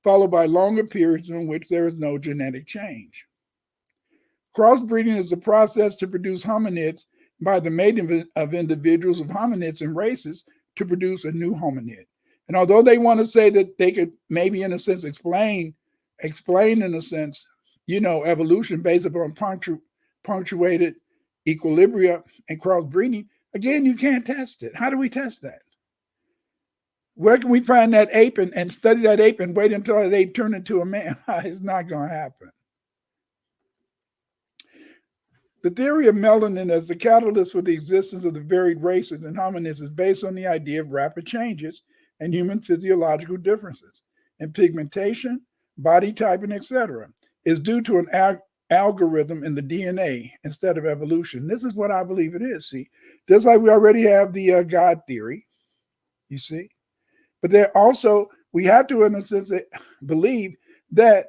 Speaker 2: followed by longer periods in which there is no genetic change. Crossbreeding is the process to produce hominids by the mating of individuals of hominids and races to produce a new hominid. And although they want to say that they could maybe, in a sense, explain in a sense, evolution based upon punctuated equilibria and crossbreeding, again, you can't test it. How do we test that? Where can we find that ape and study that ape and wait until that ape turns into a man? It's not going to happen. The theory of melanin as the catalyst for the existence of the varied races and hominids is based on the idea of rapid changes and human physiological differences in pigmentation, body typing, etc., is due to an algorithm in the DNA instead of evolution. This is what I believe it is. See, just like we already have the God theory, you see, but there also we have to, in a sense, believe that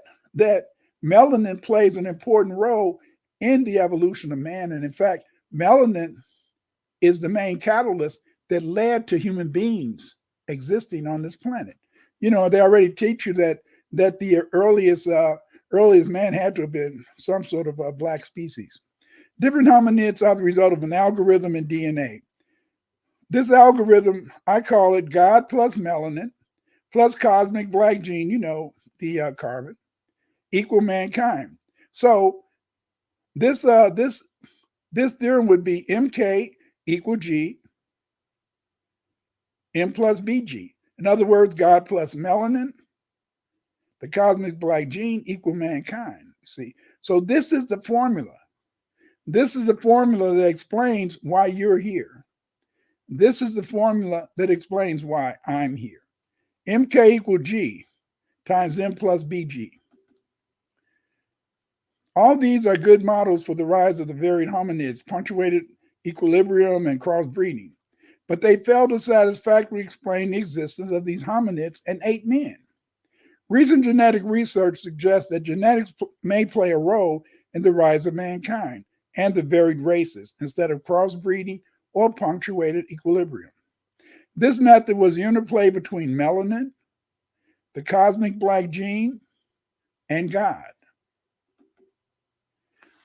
Speaker 2: melanin plays an important role in the evolution of man, and in fact, melanin is the main catalyst that led to human beings existing on this planet. They already teach you that the earliest man had to have been some sort of a black species. Different hominids are the result of an algorithm in DNA. This algorithm, I call it God plus melanin plus cosmic black gene, the carbon, equal mankind. So this This theorem would be MK equal G, M plus BG. In other words, God plus melanin, the cosmic black gene equal mankind. See, so this is the formula. This is the formula that explains why you're here. This is the formula that explains why I'm here. MK equal G times M plus BG. All these are good models for the rise of the varied hominids, punctuated equilibrium and crossbreeding, but they fail to satisfactorily explain the existence of these hominids and ape men. Recent genetic research suggests that genetics may play a role in the rise of mankind and the varied races instead of crossbreeding or punctuated equilibrium. This method was the interplay between melanin, the cosmic black gene, and God.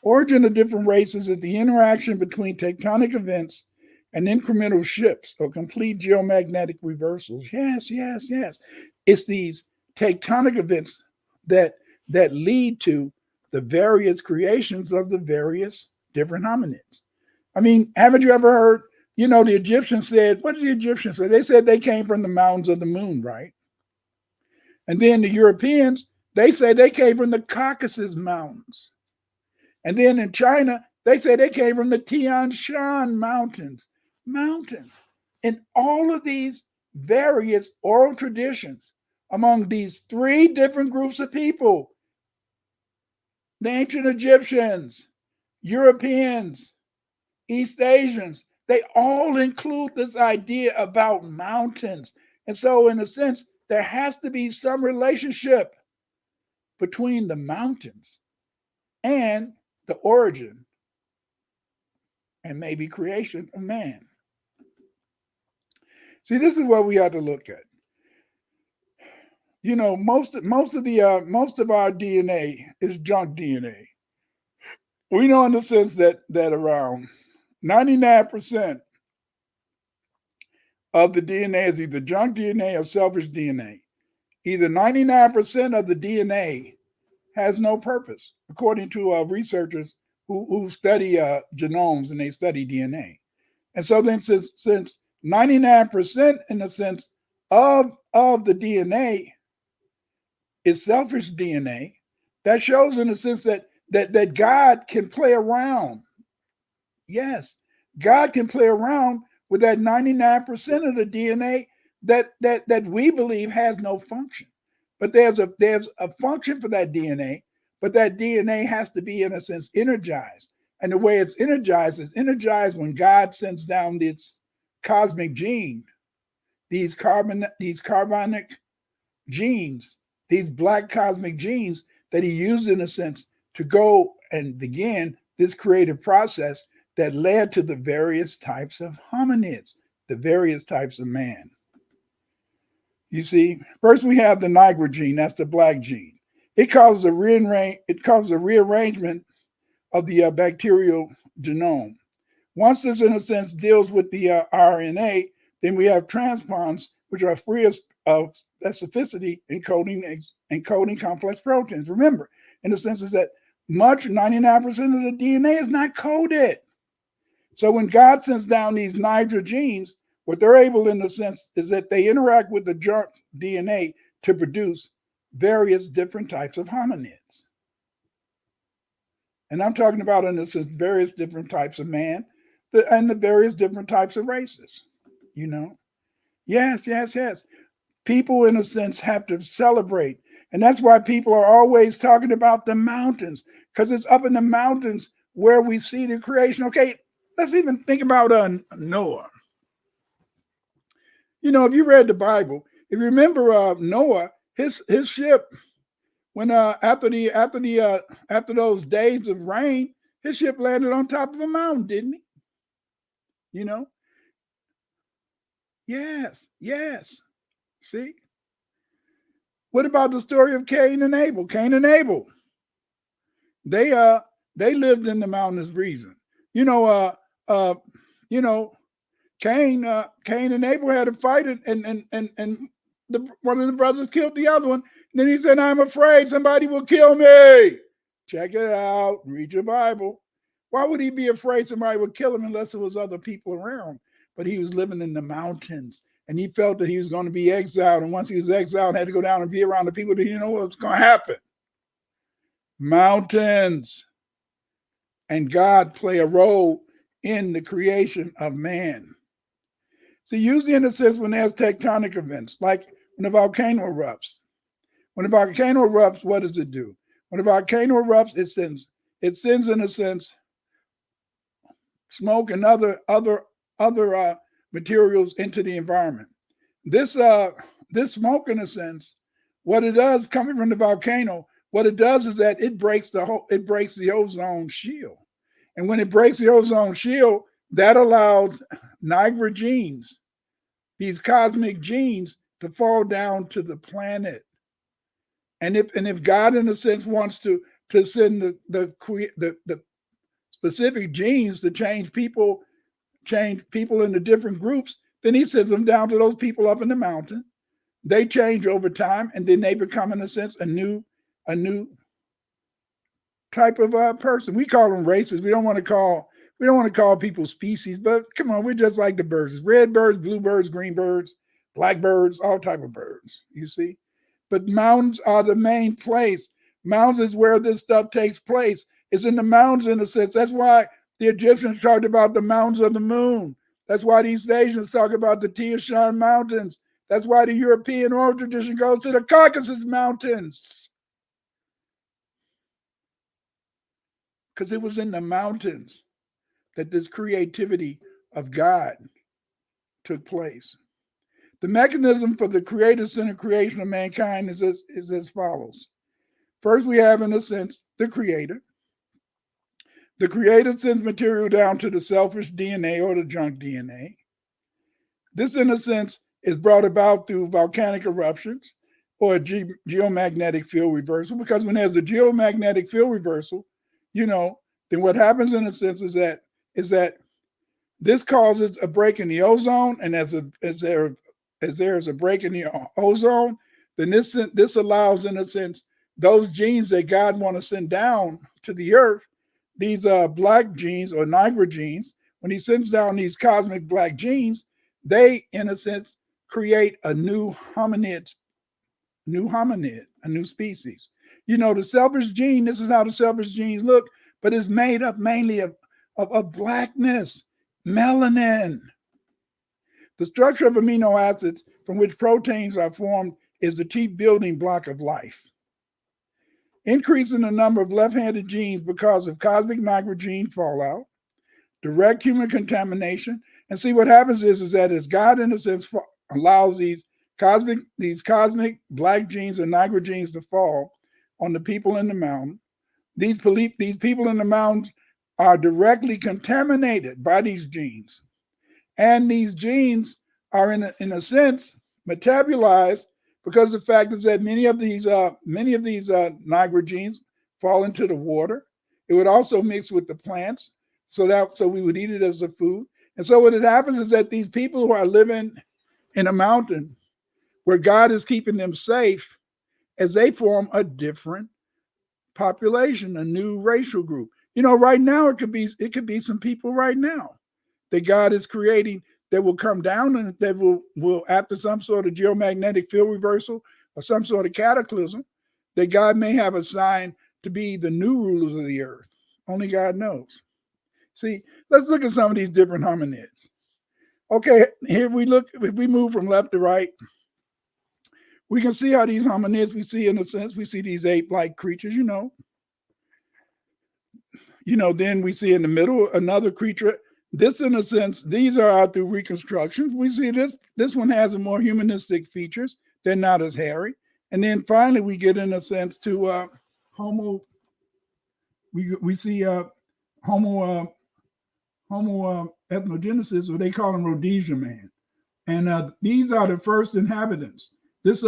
Speaker 2: Origin of different races is the interaction between tectonic events and incremental shifts or complete geomagnetic reversals. Yes, yes, yes. It's these tectonic events that lead to the various creations of the various different hominids. I mean, haven't you ever heard, the Egyptians said, what did the Egyptians say? They said they came from the mountains of the moon, right? And then the Europeans, they say they came from the Caucasus Mountains. And then in China, they say they came from the Tian Shan Mountains. And all of these various oral traditions among these three different groups of people, the ancient Egyptians, Europeans, East Asians, they all include this idea about mountains. And so, in a sense, there has to be some relationship between the mountains and the origin and maybe creation of man. See, this is what we have to look at. Most of our DNA is junk DNA. We know in the sense that around 99% of the DNA is either junk DNA or selfish DNA. Either 99% of the DNA has no purpose, according to researchers who study genomes and they study DNA. And so then since 99% in the sense of the DNA is selfish DNA, that shows in the sense that God can play around. Yes, God can play around with that 99% of the DNA that we believe has no function. But there's a function for that DNA, but that DNA has to be, in a sense, energized. And the way it's energized is energized when God sends down this cosmic gene, these carbonic genes, these black cosmic genes that he used, in a sense, to go and begin this creative process that led to the various types of hominids, the various types of man. You see, first we have the Nigra gene, that's the black gene. It causes a rearrangement of the bacterial genome. Once this, in a sense, deals with the RNA, then we have transpons, which are free of specificity encoding complex proteins. Remember, in the sense is that 99% of the DNA is not coded. So when God sends down these Nigra genes, what they're able, in a sense, is that they interact with the junk DNA to produce various different types of hominids. And I'm talking about, in a sense, various different types of man and the various different types of races, Yes. People, in a sense, have to celebrate. And that's why people are always talking about the mountains, because it's up in the mountains where we see the creation. Okay, let's even think about Noah. If you read the Bible, if you remember Noah, his ship, when after those days of rain, his ship landed on top of a mountain, didn't he? Yes. See? What about the story of Cain and Abel? Cain and Abel, they lived in the mountainous region. Cain and Abel had a fight, and one of the brothers killed the other one. And then he said, "I'm afraid somebody will kill me." Check it out. Read your Bible. Why would he be afraid somebody would kill him unless there was other people around? But he was living in the mountains, and he felt that he was going to be exiled. And once he was exiled, had to go down and be around the people that didn't know what was going to happen. Mountains and God play a role in the creation of man. See, usually in a sense when there's tectonic events, like when a volcano erupts. When a volcano erupts, what does it do? When a volcano erupts, it sends in a sense smoke and other materials into the environment. This smoke, in a sense, what it does coming from the volcano, what it does is that it breaks the ozone shield, and when it breaks the ozone shield, that allows Niagara genes, these cosmic genes, to fall down to the planet. And if God, in a sense, wants to send the specific genes to change people into different groups, then he sends them down to those people up in the mountain. They change over time, and then they become, in a sense, a new type of person. We call them races. We don't want to call people species, but come on, we're just like the birds. Red birds, blue birds, green birds, black birds, all type of birds, you see. But mountains are the main place. Mountains is where this stuff takes place. It's in the mountains, in a sense. That's why the Egyptians talked about the mountains of the moon. That's why the East Asians talk about the Tian Mountains. That's why the European oral tradition goes to the Caucasus Mountains. Because it was in the mountains that this creativity of God took place. The mechanism for the creator-centered creation of mankind is as follows. First, we have, in a sense, the creator. The creator sends material down to the selfish DNA or the junk DNA. This, in a sense, is brought about through volcanic eruptions or a geomagnetic field reversal, because when there's a geomagnetic field reversal, then what happens, in a sense, is that this causes a break in the ozone, and as there is a break in the ozone, then this allows, in a sense, those genes that God want to send down to the earth, these black genes or Niagara genes, when he sends down these cosmic black genes, they, in a sense, create a new hominid, a new species. The selfish gene, this is how the selfish genes look, but it's made up mainly of blackness, melanin. The structure of amino acids from which proteins are formed is the chief building block of life. Increasing the number of left-handed genes because of cosmic Niagara gene fallout, direct human contamination, and see what happens is that as God, in a sense, allows these cosmic black genes and Niagara genes to fall on the people in the mountain, these people in the mountains are directly contaminated by these genes. And these genes are in a sense metabolized, because the fact is that many of these Niagara genes fall into the water. It would also mix with the plants, so we would eat it as a food. And so what happens is that these people who are living in a mountain where God is keeping them safe, as they form a different population, a new racial group. Right now it could be some people right now that God is creating that will come down and that will after some sort of geomagnetic field reversal or some sort of cataclysm, that God may have assigned to be the new rulers of the earth. Only God knows. See, let's look at some of these different hominids. Okay, here we look, if we move from left to right, we can see how these hominids, we see, in a sense, we see these ape-like creatures, then we see in the middle another creature. This, in a sense, these are out through reconstructions. We see this one has a more humanistic features. They're not as hairy. And then finally, we get, in a sense, to Homo. We see Homo ethnogenesis, or they call him Rhodesia man. And these are the first inhabitants. This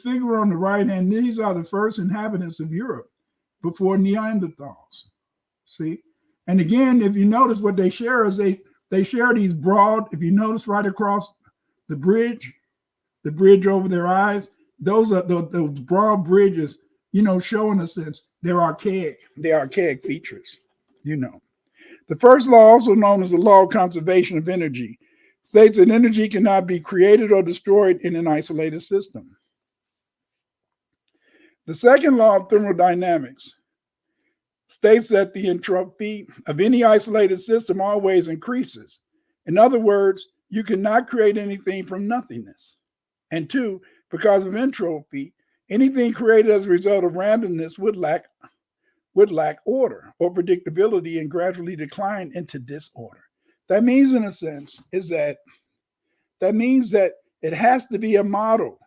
Speaker 2: figure on the right hand, these are the first inhabitants of Europe before Neanderthals. See? And again, if you notice, what they share is they share these broad, if you notice right across the bridge over their eyes, those are those broad bridges, show, in a sense, they're archaic features, The first law, also known as the law of conservation of energy, states that energy cannot be created or destroyed in an isolated system. The second law of thermodynamics states that the entropy of any isolated system always increases. In other words, you cannot create anything from nothingness. And two, because of entropy, anything created as a result of randomness would lack order or predictability and gradually decline into disorder. That means, in a sense, that means that it has to be a model.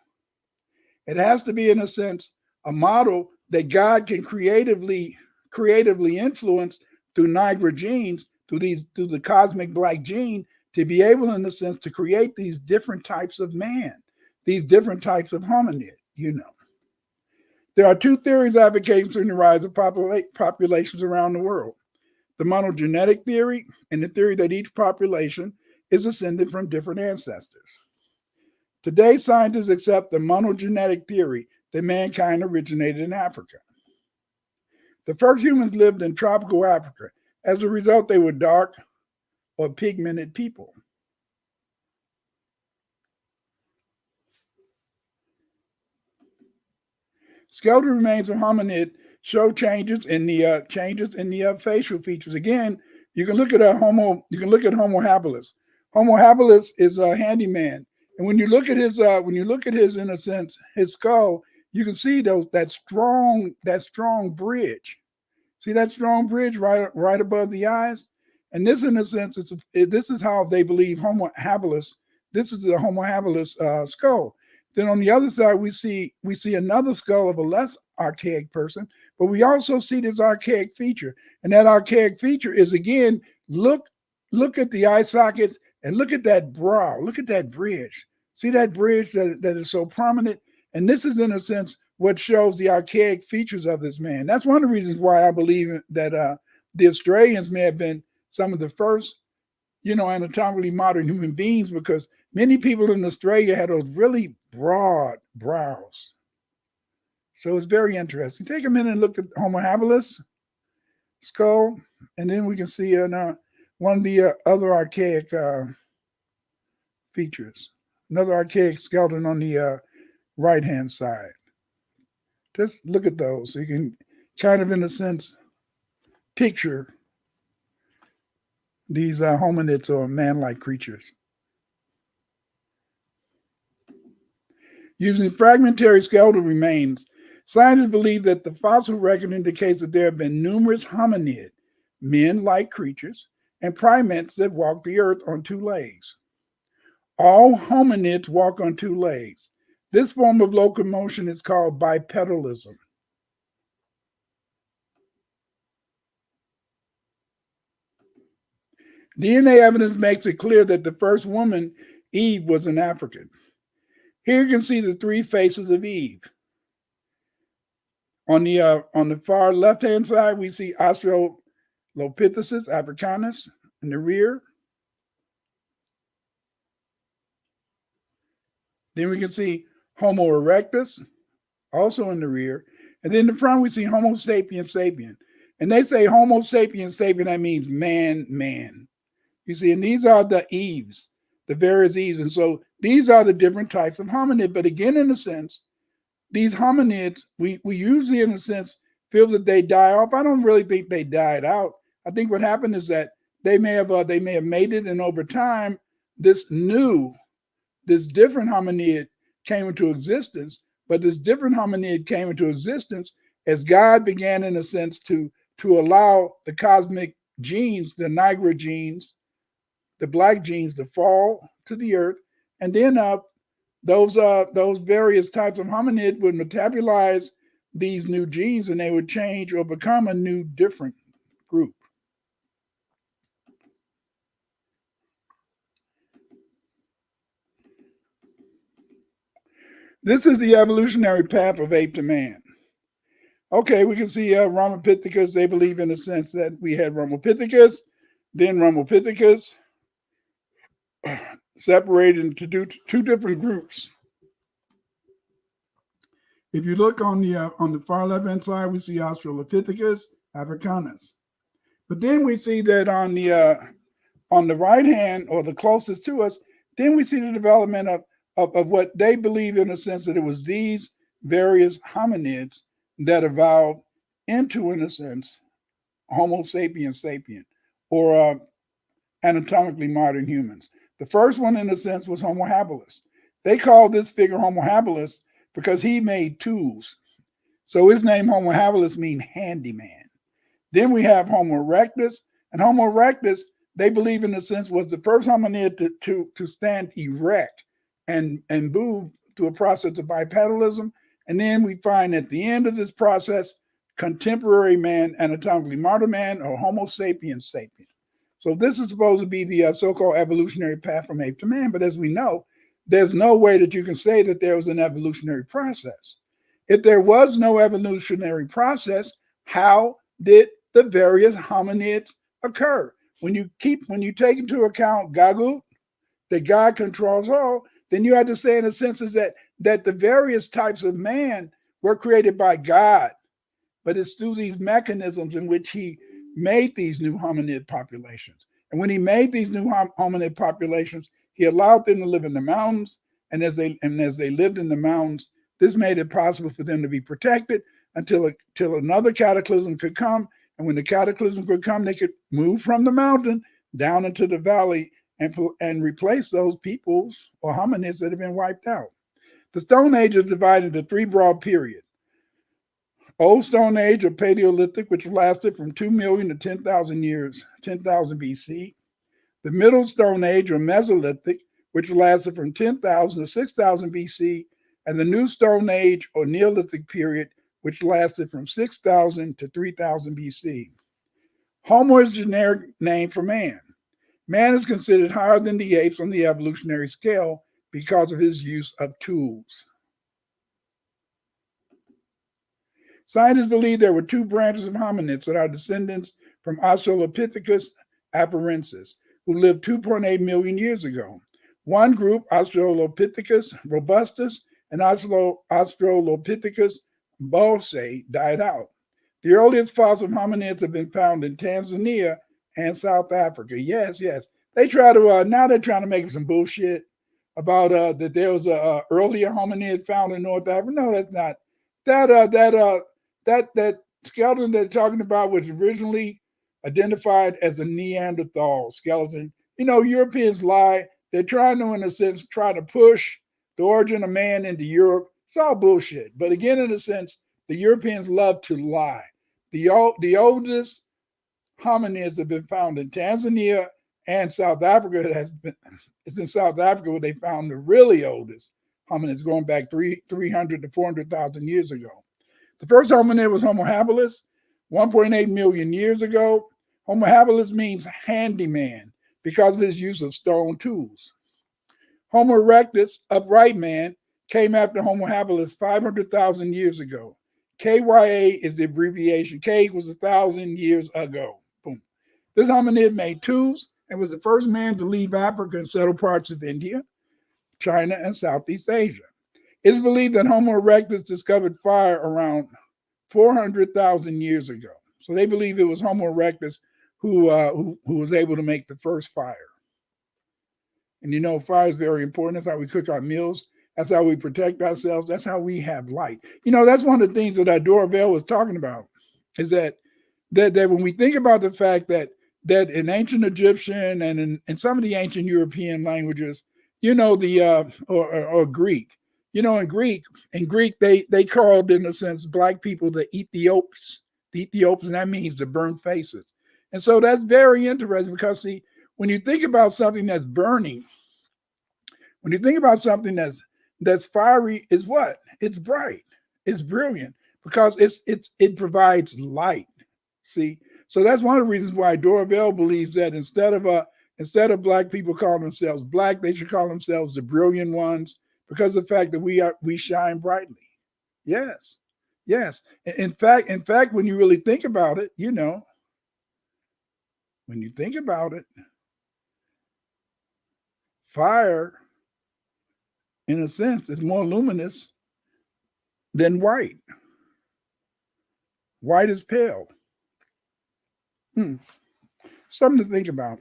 Speaker 2: It has to be, in a sense, a model that God can creatively influence through Niagara genes, through the cosmic black gene, to be able, in a sense, to create these different types of man, these different types of hominid, There are two theories advocating the rise of populations around the world: the monogenetic theory and the theory that each population is ascended from different ancestors. Today, scientists accept the monogenetic theory that mankind originated in Africa. The first humans lived in tropical Africa. As a result, they were dark or pigmented people. Skeletal remains of hominid show changes in the facial features. Again, you can look at Homo habilis. Homo habilis is a handyman, and when you look at his in a sense his skull, you can see that strong bridge. See that strong bridge right above the eyes, and this, in a sense, this is how they believe Homo habilis. This is the Homo habilis skull. Then on the other side, we see another skull of a less archaic person, but we also see this archaic feature. And that archaic feature is, again, look at the eye sockets and look at that brow, look at that bridge. See that bridge that is so prominent? And this is, in a sense, what shows the archaic features of this man. That's one of the reasons why I believe that the Australians may have been some of the first, anatomically modern human beings, because many people in Australia had those really broad brows. So it's very interesting. Take a minute and look at Homo habilis skull, and then we can see one of the other archaic features, another archaic skeleton on the right-hand side. Just look at those so you can kind of, in a sense, picture these hominids or man-like creatures. Using fragmentary skeletal remains, scientists believe that the fossil record indicates that there have been numerous hominid, men-like creatures, and primates that walk the earth on two legs. All hominids walk on two legs. This form of locomotion is called bipedalism. DNA evidence makes it clear that the first woman, Eve, was an African. Here you can see the three faces of Eve. On the far left-hand side, we see Australopithecus africanus in the rear. Then we can see Homo erectus, also in the rear. And then in the front, we see Homo sapiens sapien. And they say Homo sapiens sapien, that means man. You see, and these are the Eves, the various Eves. And so these are the different types of hominid. But again, in a sense, these hominids, we usually, in a sense, feel that they die off. I don't really think they died out. I think what happened is that they may have mated, and over time, this different hominid came into existence. But this different hominid came into existence as God began, in a sense, to allow the cosmic genes, the Niagara genes, the black genes, to fall to the earth, and then those various types of hominid would metabolize these new genes, and they would change or become a new, different group. This is the evolutionary path of ape to man. Okay, we can see Ramapithecus. They believe, in a sense, that we had Ramapithecus, then Ramapithecus separated into two different groups. If you look on the far left-hand side, we see Australopithecus africanus. But then we see that on the right hand, or the closest to us, then we see the development of what they believe, in a sense, that it was these various hominids that evolved into, in a sense, Homo sapiens sapien, or anatomically modern humans. The first one, in a sense, was Homo habilis. They called this figure Homo habilis because he made tools. So his name Homo habilis means handyman. Then we have Homo erectus, and Homo erectus, they believe, in a sense, was the first hominid to stand erect and move through a process of bipedalism. And then we find at the end of this process, contemporary man, anatomically modern man, or Homo sapiens sapien. So this is supposed to be the so-called evolutionary path from ape to man. But as we know, there's no way that you can say that there was an evolutionary process. If there was no evolutionary process, how did the various hominids occur? When you take into account Gagut, that God controls all, then you have to say, in a sense, is that the various types of man were created by God, but it's through these mechanisms in which he made these new hominid populations. And when he made these new hominid populations, he allowed them to live in the mountains. And as they lived in the mountains, this made it possible for them to be protected until another cataclysm could come. And when the cataclysm could come, they could move from the mountain down into the valley and replace those peoples or hominids that have been wiped out. The Stone Age is divided into three broad periods. Old Stone Age, or Paleolithic, which lasted from 2 million to 10,000 years, 10,000 BC. The Middle Stone Age, or Mesolithic, which lasted from 10,000 to 6,000 BC. And the New Stone Age, or Neolithic period, which lasted from 6,000 to 3,000 BC. Homo is a generic name for man. Man is considered higher than the apes on the evolutionary scale because of his use of tools. Scientists believe there were two branches of hominids that are descendants from Australopithecus afarensis, who lived 2.8 million years ago. One group, Australopithecus robustus and Australopithecus bulgae, died out. The earliest fossil hominids have been found in Tanzania and South Africa. Yes. They try to now they're trying to make some bullshit about that there was a earlier hominid found in North Africa. No, that's not. That skeleton they're talking about was originally identified as a Neanderthal skeleton. You know, Europeans lie. They're trying to, in a sense, try to push the origin of man into Europe. It's all bullshit. But again, in a sense, the Europeans love to lie. The oldest hominids have been found in Tanzania and South Africa. It's in South Africa where they found the really oldest hominids, going back 300 to 400,000 years ago. The first hominid was Homo habilis, 1.8 million years ago. Homo habilis means handyman because of his use of stone tools. Homo erectus, upright man, came after Homo habilis 500,000 years ago. KYA is the abbreviation. K equals 1,000 years ago. Boom. This hominid made tools and was the first man to leave Africa and settle parts of India, China, and Southeast Asia. It is believed that Homo erectus discovered fire around 400,000 years ago. So they believe it was Homo erectus who was able to make the first fire. And you know, fire is very important. That's how we cook our meals. That's how we protect ourselves. That's how we have light. You know, that's one of the things that Dora Bell was talking about, is that when we think about the fact that in ancient Egyptian and in some of the ancient European languages, you know, or Greek, you know, in Greek, they called, in a sense, black people the Ethiops, and that means the burnt faces. And so that's very interesting because, see, when you think about something that's burning, when you think about something that's fiery, is what? It's bright, it's brilliant, because it provides light. See, so that's one of the reasons why Dora Bell believes that instead of black people calling themselves black, they should call themselves the brilliant ones, because of the fact that we shine brightly. Yes. In fact, when you really think about it, you know, when you think about it, fire, in a sense, is more luminous than white. White is pale. Something to think about.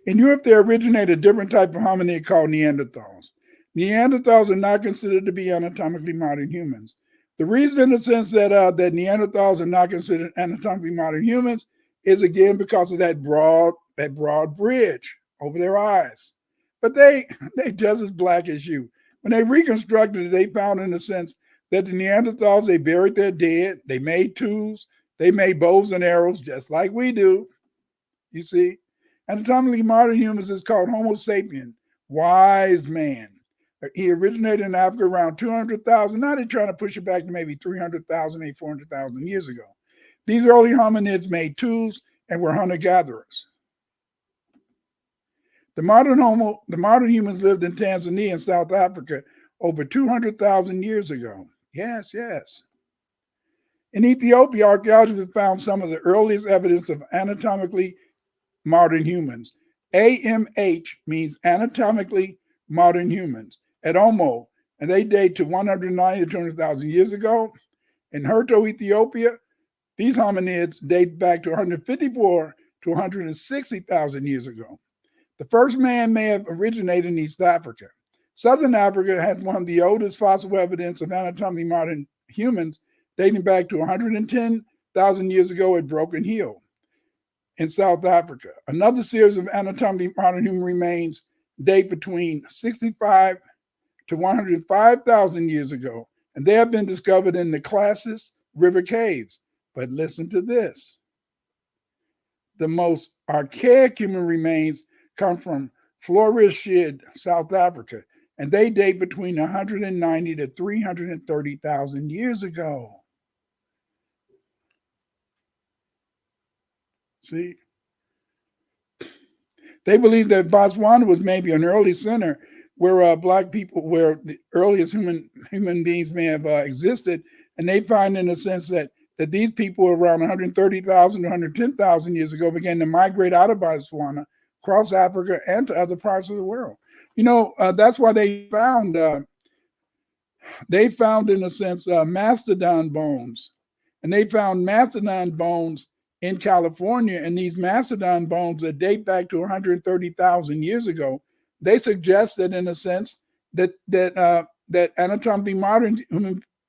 Speaker 2: In Europe, they originated a different type of hominid called Neanderthals. Neanderthals are not considered to be anatomically modern humans. The reason, in the sense that that Neanderthals are not considered anatomically modern humans, is again because of that broad bridge over their eyes. But they just as black as you. When they reconstructed it, they found, in a sense, that the Neanderthals, they buried their dead, they made tools, they made bows and arrows just like we do. You see? Anatomically modern humans is called Homo sapien, wise man. He originated in Africa around 200,000. Now they're trying to push it back to maybe 300,000, maybe 400,000 years ago. These early hominids made tools and were hunter-gatherers. The modern humans lived in Tanzania and South Africa over 200,000 years ago. Yes, yes. In Ethiopia, archaeologists found some of the earliest evidence of anatomically modern humans. AMH means anatomically modern humans at Omo, and they date to 190 to 200,000 years ago. In Herto, Ethiopia, these hominids date back to 154 to 160,000 years ago. The first man may have originated in East Africa. Southern Africa has one of the oldest fossil evidence of anatomically modern humans, dating back to 110,000 years ago at Broken Hill in South Africa. Another series of anatomically modern human remains date between 65 to 105,000 years ago, and they have been discovered in the Classis River caves. But listen to this. The most archaic human remains come from Florishid, South Africa, and they date between 190 to 330,000 years ago. See? They believe that Botswana was maybe an early center where black people, where the earliest human beings may have existed, and they find, in a sense, that these people around 130,000 to 110,000 years ago began to migrate out of Botswana, across Africa, and to other parts of the world. You know, that's why they found, in a sense, mastodon bones, and they found mastodon bones in California, and these mastodon bones that date back to 130,000 years ago, they suggested, in a sense, that anatomically modern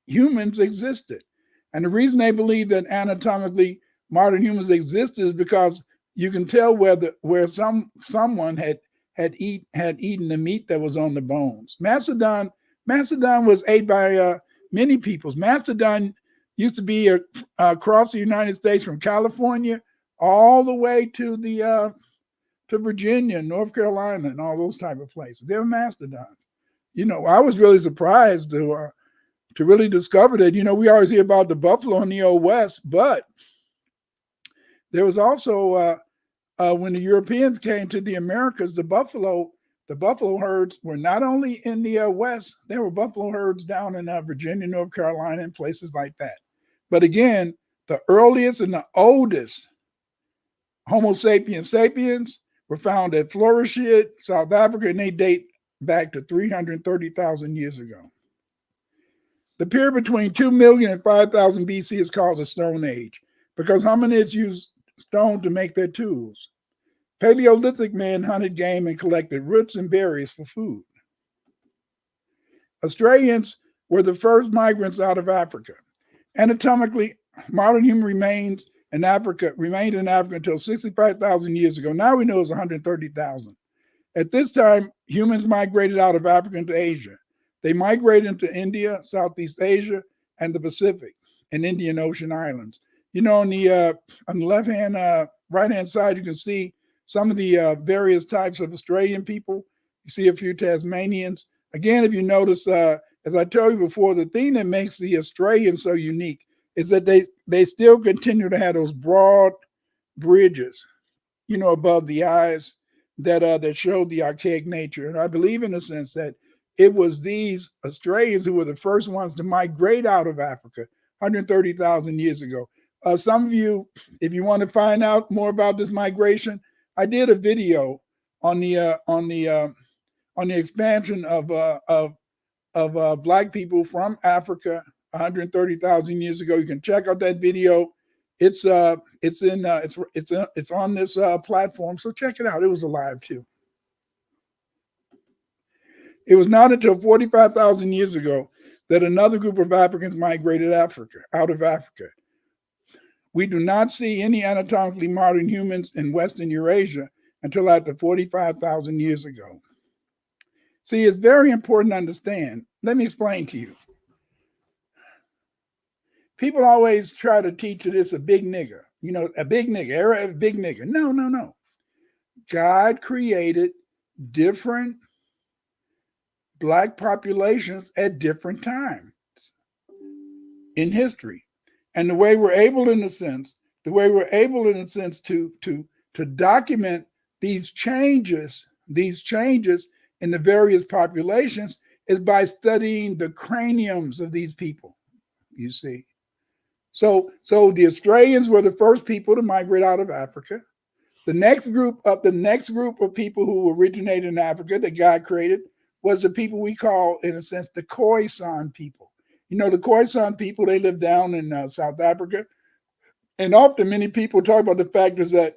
Speaker 2: humans existed. And the reason they believe that anatomically modern humans exist is because you can tell where someone had eaten the meat that was on the bones. Mastodon was ate by many peoples. Mastodon used to be across the United States from California all the way to to Virginia, North Carolina, and all those type of places. They were mastodons. You know, I was really surprised to really discover that. You know, we always hear about the buffalo in the Old West, but there was also when the Europeans came to the Americas, the buffalo herds were not only in the West, there were buffalo herds down in Virginia, North Carolina, and places like that. But again, the earliest and the oldest Homo sapiens were found at Florishid, South Africa, and they date back to 330,000 years ago. The period between 2 million and 5,000 BC is called the Stone Age because hominids used stone to make their tools. Paleolithic men hunted game and collected roots and berries for food. Australians were the first migrants out of Africa. Anatomically, modern human remained in Africa until 65,000 years ago. Now we know it's 130,000. At this time, humans migrated out of Africa into Asia. They migrated into India, Southeast Asia, and the Pacific and Indian Ocean islands. You know, on the left-hand, right-hand side, you can see some of the various types of Australian people. You see a few Tasmanians. Again, if you notice, as I told you before, the thing that makes the Australians so unique is that they still continue to have those broad bridges, you know, above the eyes that showed the archaic nature. And I believe, in a sense, that it was these Australians who were the first ones to migrate out of Africa 130,000 years ago. Some of you, if you want to find out more about this migration, I did a video on the expansion of Black people from Africa 130,000 years ago. You can check out that video It's on this platform, so check it out. It was alive too. It was not until 45,000 years ago that another group of Africans migrated out of Africa. We do not see any anatomically modern humans in Western Eurasia until after 45,000 years ago. See, it's very important to understand. Let me explain to you. People always try to teach you this a big nigger, a big nigger, a big nigger. No. God created different Black populations at different times in history. And the way we're able, in a sense, to document these changes in the various populations is by studying the craniums of these people, you see. So the Australians were the first people to migrate out of Africa. The next group of people who originated in Africa that God created was the people we call, in a sense, the Khoisan people. The Khoisan people, they live down in South Africa. And often many people talk about the fact is that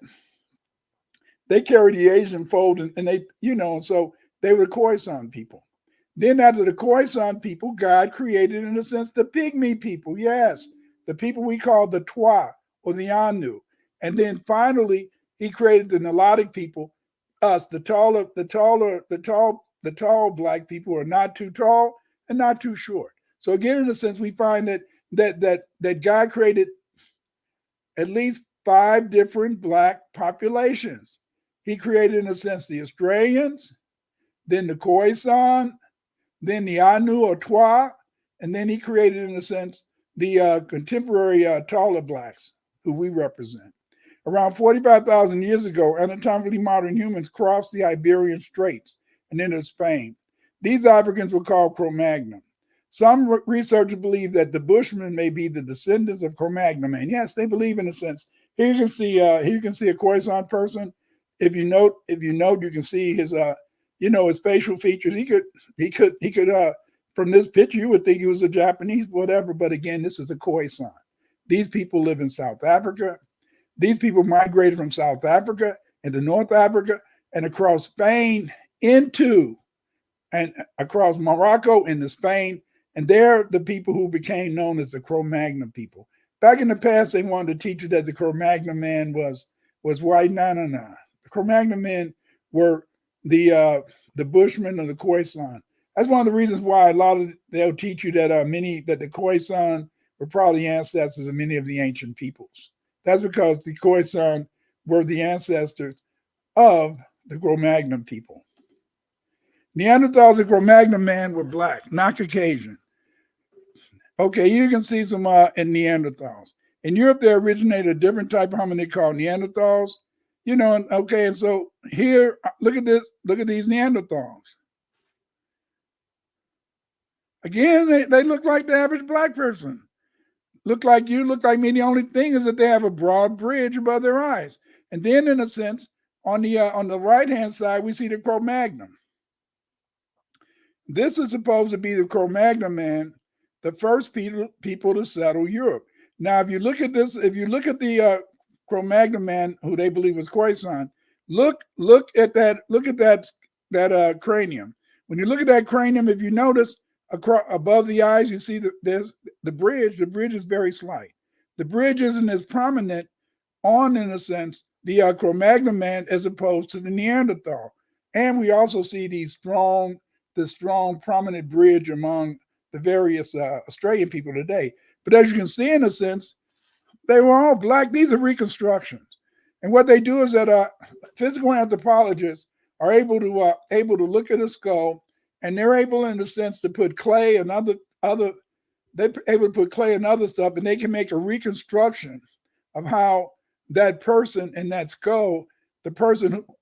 Speaker 2: they carry the Asian fold and they, so they were the Khoisan people. Then after the Khoisan people, God created, in a sense, the Pygmy people. Yes, the people we call the Twa or the Anu. And then finally, he created the Nilotic people, us, the tall Black people who are not too tall and not too short. So again, in a sense, we find that God created at least 5 different Black populations. He created, in a sense, the Australians, then the Khoisan, then the Anu or Twa, and then he created, in a sense, the contemporary taller Blacks who we represent. Around 45,000 years ago, anatomically modern humans crossed the Iberian Straits and entered Spain. These Africans were called Cro-Magnon. Some researchers believe that the Bushmen may be the descendants of Cro-Magnon man. Yes, they believe, in a sense. Here you can see a Khoisan person. If you note, you can see his his facial features. He could from this picture, you would think he was a Japanese, whatever. But again, this is a Khoisan. These people live in South Africa. These people migrated from South Africa into North Africa and across Spain and across Morocco into Spain. And they're the people who became known as the Cro-Magnon people. Back in the past, they wanted to teach you that the Cro-Magnon man was white. No. The Cro-Magnon men were the Bushmen of the Khoisan. That's one of the reasons why they'll teach you that that the Khoisan were probably ancestors of many of the ancient peoples. That's because the Khoisan were the ancestors of the Cro-Magnon people. Neanderthals and Cro-Magnon man were Black, not Caucasian. Okay, you can see some in Neanderthals. In Europe, they originated a different type of hominid called Neanderthals. And so here, look at this. Look at these Neanderthals. Again, they look like the average Black person. Look like you, look like me. The only thing is that they have a broad bridge above their eyes. And then, in a sense, on the right-hand side, we see the Cro-Magnon. This is supposed to be the Cro-Magnon man, the first people to settle Europe. Now, if you look at the Cro-Magnon man, who they believe was Khoisan, look at that cranium. When you look at that cranium, if you notice above the eyes, you see there's the bridge. The bridge is very slight. The bridge isn't as prominent in a sense, the Cro-Magnon man as opposed to the Neanderthal. And we also see the strong prominent bridge among the various Australian people today. But as you can see, in a sense, they were all Black. These are reconstructions. And what they do is that physical anthropologists are able to look at a skull, and they're able, in a sense, to put clay and they're able to put clay and other stuff, and they can make a reconstruction of how that person in that skull,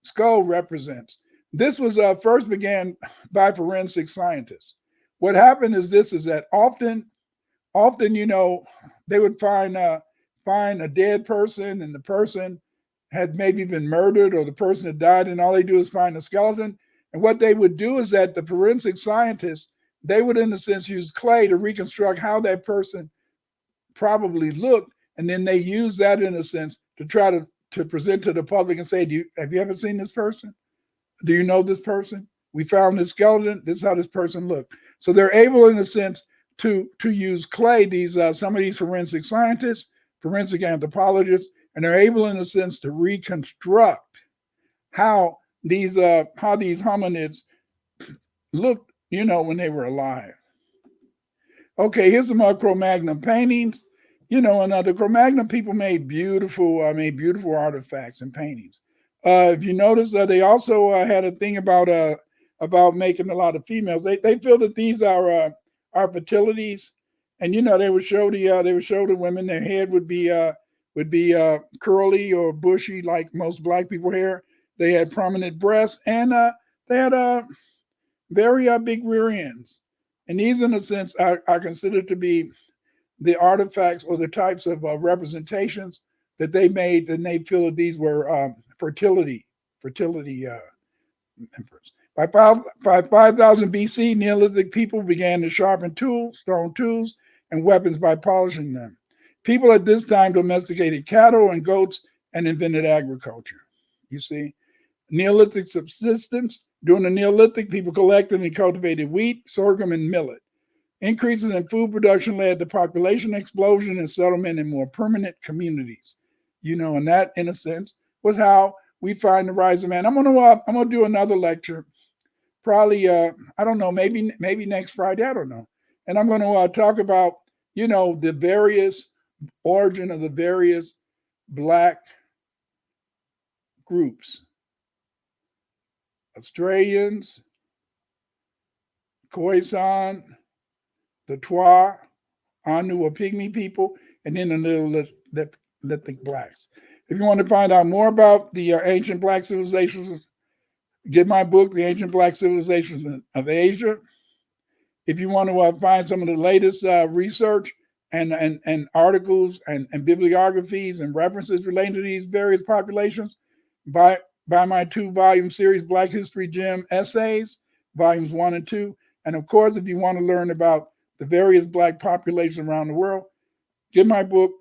Speaker 2: skull represents. This was first began by forensic scientists. What happened is that often, they would find a dead person, and the person had maybe been murdered, or the person had died, and all they do is find a skeleton. And what they would do is that the forensic scientists, they would, in a sense, use clay to reconstruct how that person probably looked. And then they use that in a sense to try to present to the public and say, have you ever seen this person? Do you know this person? We found this skeleton. This is how this person looked. So they're able, in a sense, to use clay, some of these forensic scientists, forensic anthropologists, and they're able, in a sense, to reconstruct how these hominids looked, when they were alive. Okay, here's some Cro-Magnon paintings. And the Cro-Magnon people made beautiful artifacts and paintings. If you notice, they also had a thing about making a lot of females. They feel that these are fertilities, and they would show the women their head would be curly or bushy like most Black people hair. They had prominent breasts, and they had very big rear ends. And these, in a sense, are considered to be the artifacts or the types of representations that they made, and they feel that these were fertility members. By 5000 BC, Neolithic people began to sharpen stone tools, and weapons by polishing them. People at this time domesticated cattle and goats and invented agriculture. You see, Neolithic subsistence. During the Neolithic, people collected and cultivated wheat, sorghum, and millet. Increases in food production led to population explosion and settlement in more permanent communities. And that, in a sense, was how we find the rise of man. I'm gonna do another lecture, probably I don't know, maybe next Friday, I don't know. And I'm going to talk about the various origin of the various Black groups: Australians, Khoisan, the Twa, Anu or Pygmy people, and then the Neolithic Blacks. If you want to find out more about the ancient Black civilizations, get my book, The Ancient Black Civilizations of Asia. If you want to find some of the latest research and articles and bibliographies and references relating to these various populations, buy my 2-volume series, Black History Gem Essays, volumes 1 and 2. And of course, if you want to learn about the various Black populations around the world, get my book,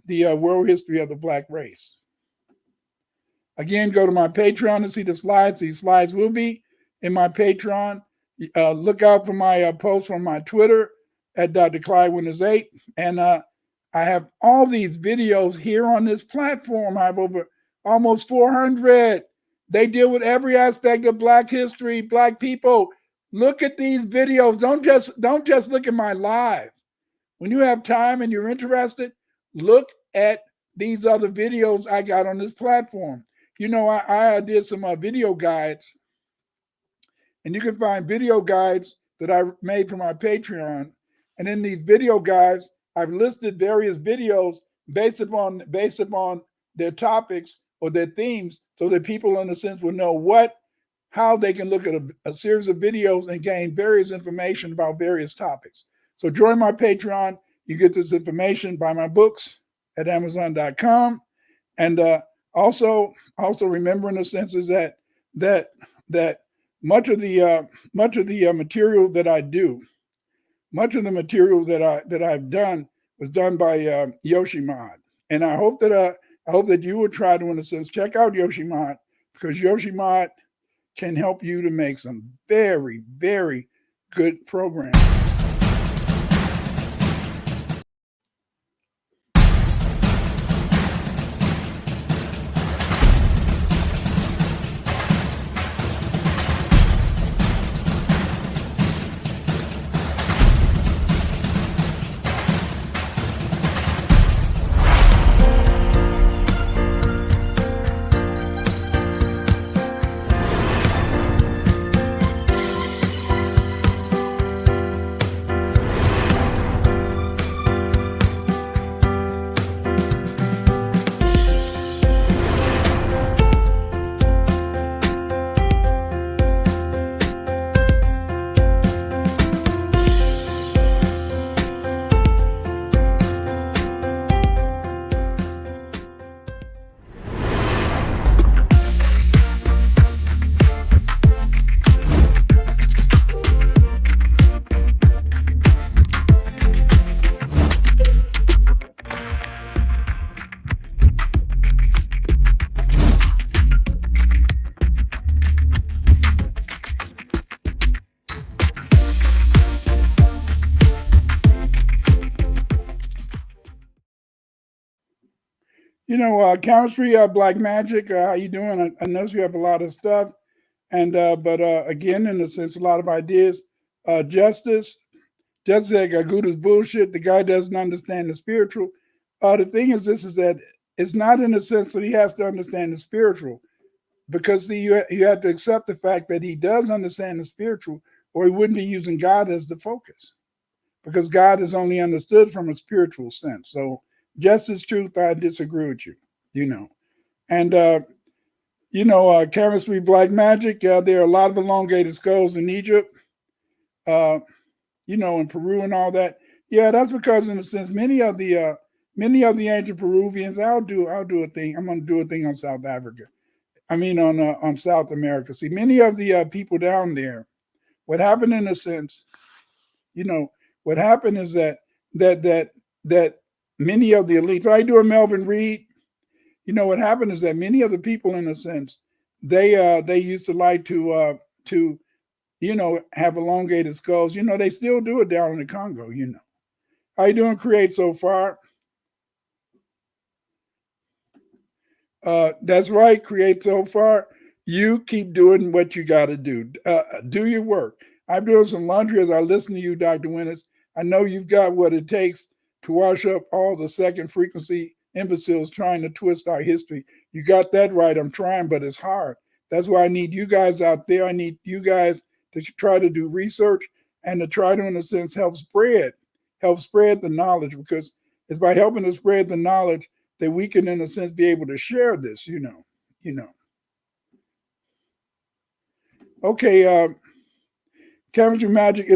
Speaker 2: The World History of the Black Race. Again, go to my Patreon to see the slides. These slides will be in my Patreon. Look out for my posts on my Twitter at Dr. Clyde Winters 8. And I have all these videos here on this platform. I have over almost 400. They deal with every aspect of Black history, Black people. Look at these videos. Don't just look at my live. When you have time and you're interested, look at these other videos I got on this platform. I did some video guides, and you can find video guides that I made for my Patreon. And in these video guides, I've listed various videos based upon their topics or their themes, so that people, in a sense, will know how they can look at a series of videos and gain various information about various topics. So join my Patreon. You get this information. Buy my books at Amazon.com, and also remember, in a sense, is that much of the material that I do, much of the material that I've done was done by Yoshimod, and I hope that you will try to, in a sense, check out Yoshimod, because Yoshimod can help you to make some very, very good programs. Chemistry, black magic. How you doing? I notice you have a lot of stuff, and but again, in a sense, a lot of ideas. Justice, just like Gagut is bullshit. The guy doesn't understand the spiritual. The thing is, this is that it's not in the sense that he has to understand the spiritual, because you have to accept the fact that he does understand the spiritual, or he wouldn't be using God as the focus, because God is only understood from a spiritual sense. So, just as truth, I disagree with you. And chemistry, black magic. There are a lot of elongated skulls in Egypt. Uh, in Peru and all that. Yeah, that's because, in a sense, many of the ancient Peruvians. I'll do a thing. I'm going to do a thing on South Africa. I mean, on South America. See, many of the people down there. What happened, in a sense, what happened is that many of the elites. I do a Melvin Reed. What happened is that many of the people, in a sense, they used to like to have elongated skulls. They still do it down in the Congo. How you doing, Create, so far? That's right, Create, so far. You keep doing what you got to do. Do your work. I'm doing some laundry as I listen to you, Dr. Winters. I know you've got what it takes to wash up all the second frequency imbeciles trying to twist our history. You got that right. I'm trying, but it's hard. That's why I need you guys out there. I need you guys to try to do research and to try to, in a sense, help spread the knowledge, because it's by helping to spread the knowledge that we can, in a sense, be able to share this, Okay, chemistry magic,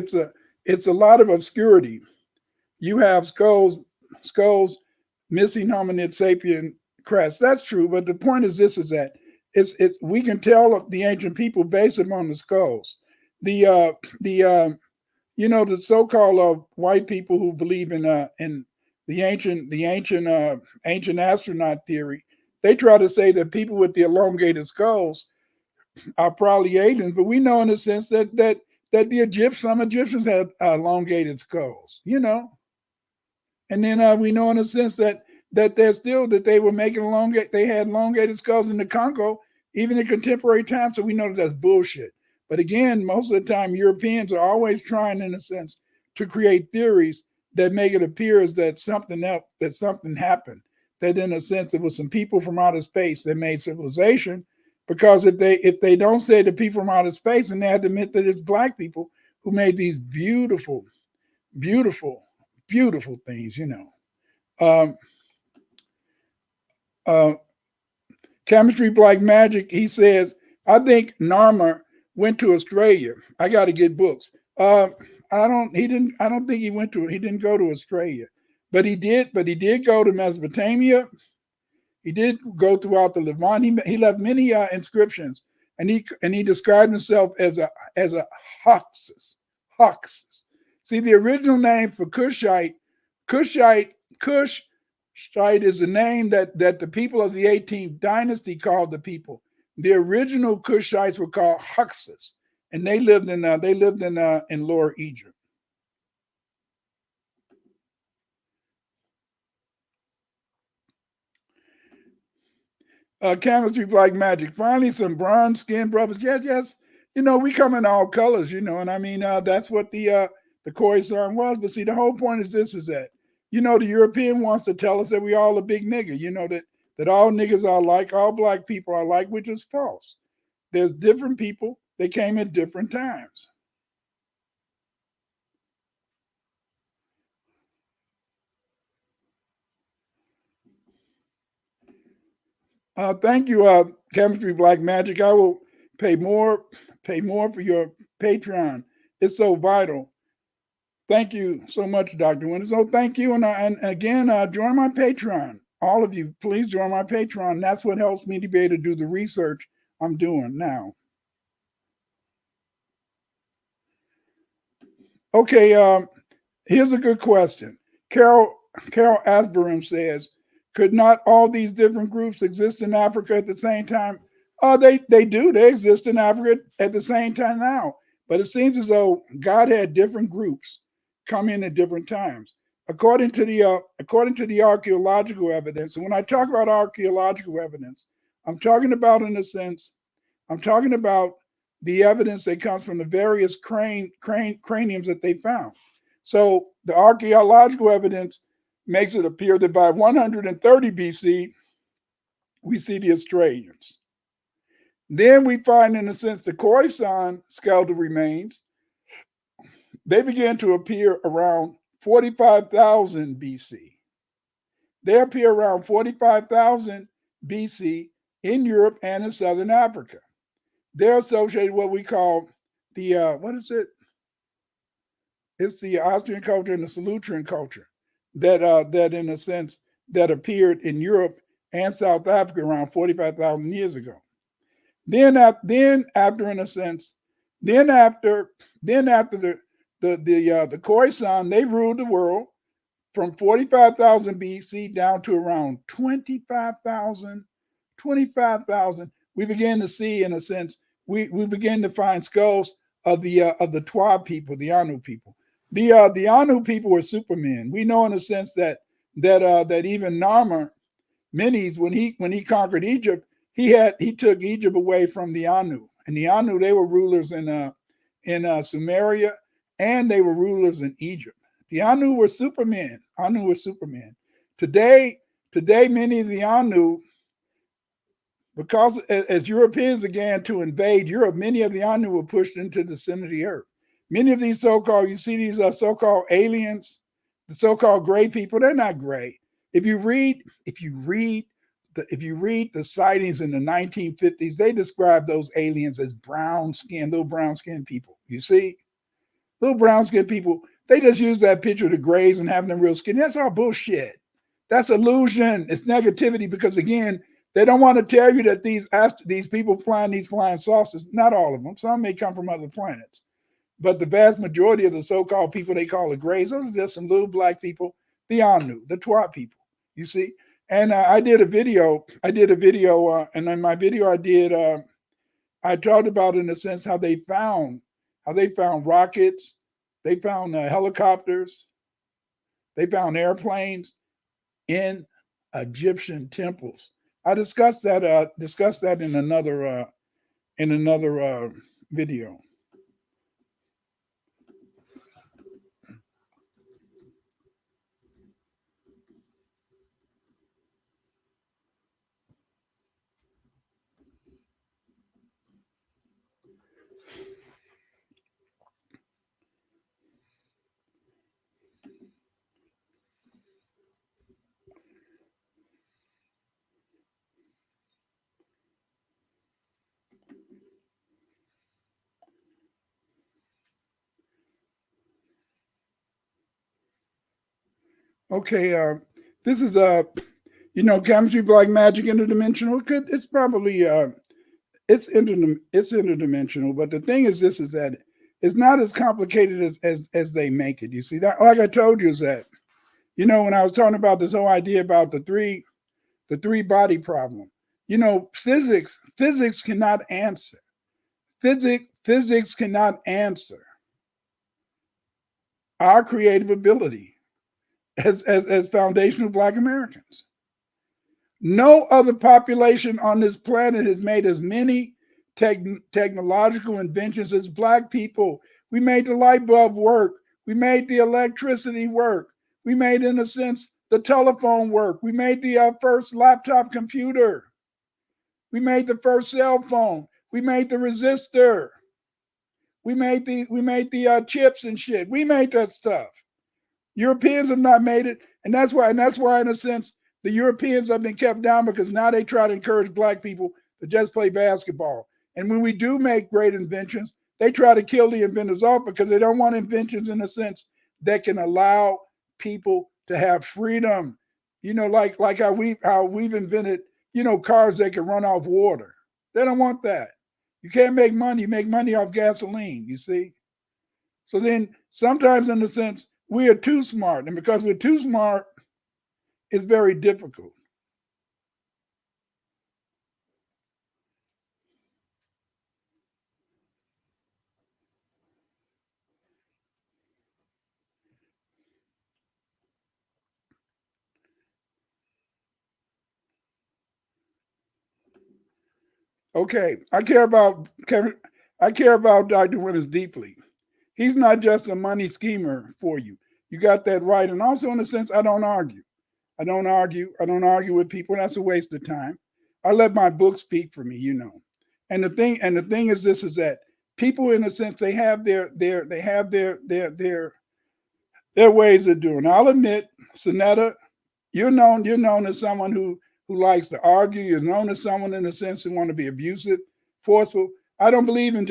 Speaker 2: it's a lot of obscurity. You have skulls, missing hominid sapien crest. That's true, but the point is this: is that we can tell the ancient people based upon the skulls. The so-called white people who believe in the ancient astronaut theory. They try to say that people with the elongated skulls are probably aliens, but we know, in a sense, that some Egyptians had elongated skulls, and then we know, in a sense, that they were making they had elongated skulls in the Congo, even in contemporary times. So we know that's bullshit. But again, most of the time, Europeans are always trying, in a sense, to create theories that make it appear as that something happened. That, in a sense, it was some people from outer space that made civilization. Because if they don't say the people from outer space, then they have to admit that it's black people who made these beautiful, beautiful, beautiful things. Chemistry, black magic. He says, I think Narmer went to Australia. I got to get books. I don't think he didn't go to Australia, but he did go to Mesopotamia. He did go throughout the Levant. He left many inscriptions, and he described himself as a Hoxus. See, the original name for Kushite is the name that the people of the 18th dynasty called the people. The original Kushites were called Hoxus, and they lived in Lower Egypt. Chemistry, black magic. Finally, some bronze skin brothers. Yes. We come in all colors, and I mean, that's what the Khoisan was. But see, the whole point is this: is that the European wants to tell us that we all a big nigga. That all niggas are alike, all black people are alike, which is false. There's different people. They came at different times. Thank you, Chemistry Black Magic. I will pay more for your Patreon. It's so vital. Thank you so much, Dr. Winters. Oh, thank you. And again, join my Patreon. All of you, please join my Patreon. That's what helps me to be able to do the research I'm doing now. Okay, here's a good question. Carol Asburum says, could not all these different groups exist in Africa at the same time? They do. They exist in Africa at the same time now. But it seems as though God had different groups come in at different times. according to the archaeological evidence. And when I talk about archaeological evidence, I'm talking about, in a sense, I'm talking about the evidence that comes from the various craniums that they found. So the archaeological evidence makes it appear that by 130 BC, we see the Australians. Then we find, in a sense, the Khoisan skeletal remains. They began to appear around 45,000 BC. They appear around 45,000 BC in Europe and in Southern Africa. They're associated with what we call the, what is it? It's the Austrian culture and the Solutrean culture that in a sense, that appeared in Europe and South Africa around 45,000 years ago. Then after, in a sense, then after the Khoisan, they ruled the world from 45,000 BC down to around 25,000. We began to see, in a sense, we began to find skulls of the Twa people, the Anu people. The Anu people were supermen. We know, in a sense, that even Narmer Menes, when he conquered Egypt, he took Egypt away from the Anu, and the Anu, they were rulers in Sumeria, and they were rulers in Egypt. The Anu were supermen. Today, many of the Anu, because as Europeans began to invade Europe, many of the Anu were pushed into the center of the earth. Many of these so-called, you see these so-called aliens, the so-called gray people, they're not gray. If you read the sightings in the 1950s, they describe those aliens as little brown skinned people. You see, little brown skinned people. They just use that picture of the grays and having them real skinny. That's all bullshit. That's illusion. It's negativity, because again, they don't want to tell you that these people flying these flying saucers, not all of them. Some may come from other planets. But the vast majority of the so-called people they call the grays, those are just some little black people, the Anu, the Twa people, you see. And I did a video, and in my video I talked about, in a sense, how they found rockets, they found helicopters, they found airplanes in Egyptian temples. I discussed that in another video. Okay, this is chemistry, black magic, interdimensional. It's probably it's interdimensional, but the thing is this, is that it's not as complicated as they make it. You see that, like I told you, is that when I was talking about this whole idea about the three body problem, physics cannot answer. Physics cannot answer our creative ability as foundational Black Americans. No other population on this planet has made as many technological inventions as Black people. We made the light bulb work. We made the electricity work. We made, in a sense, the telephone work. We made the first laptop computer. We made the first cell phone. We made the resistor. We made the chips and shit. We made that stuff. Europeans have not made it, and that's why, in a sense, the Europeans have been kept down, because now they try to encourage Black people to just play basketball. And when we do make great inventions, they try to kill the inventors off, because they don't want inventions, in a sense, that can allow people to have freedom. Like how we've invented, cars that can run off water. They don't want that. You can't make money. You make money off gasoline, you see? So then sometimes, in a sense, we are too smart. And because we're too smart, it's very difficult. Okay, I care about Dr. Winters deeply. He's not just a money schemer for you. You got that right. And also, in a sense, I don't argue. I don't argue. I don't argue with people. That's a waste of time. I let my book speak for me, you know. And the thing is this is that people, in a sense, they have their ways of doing. I'll admit, Sonetta, you're known as someone who likes to argue. You're known as someone in a sense who want to be abusive, forceful. I don't believe in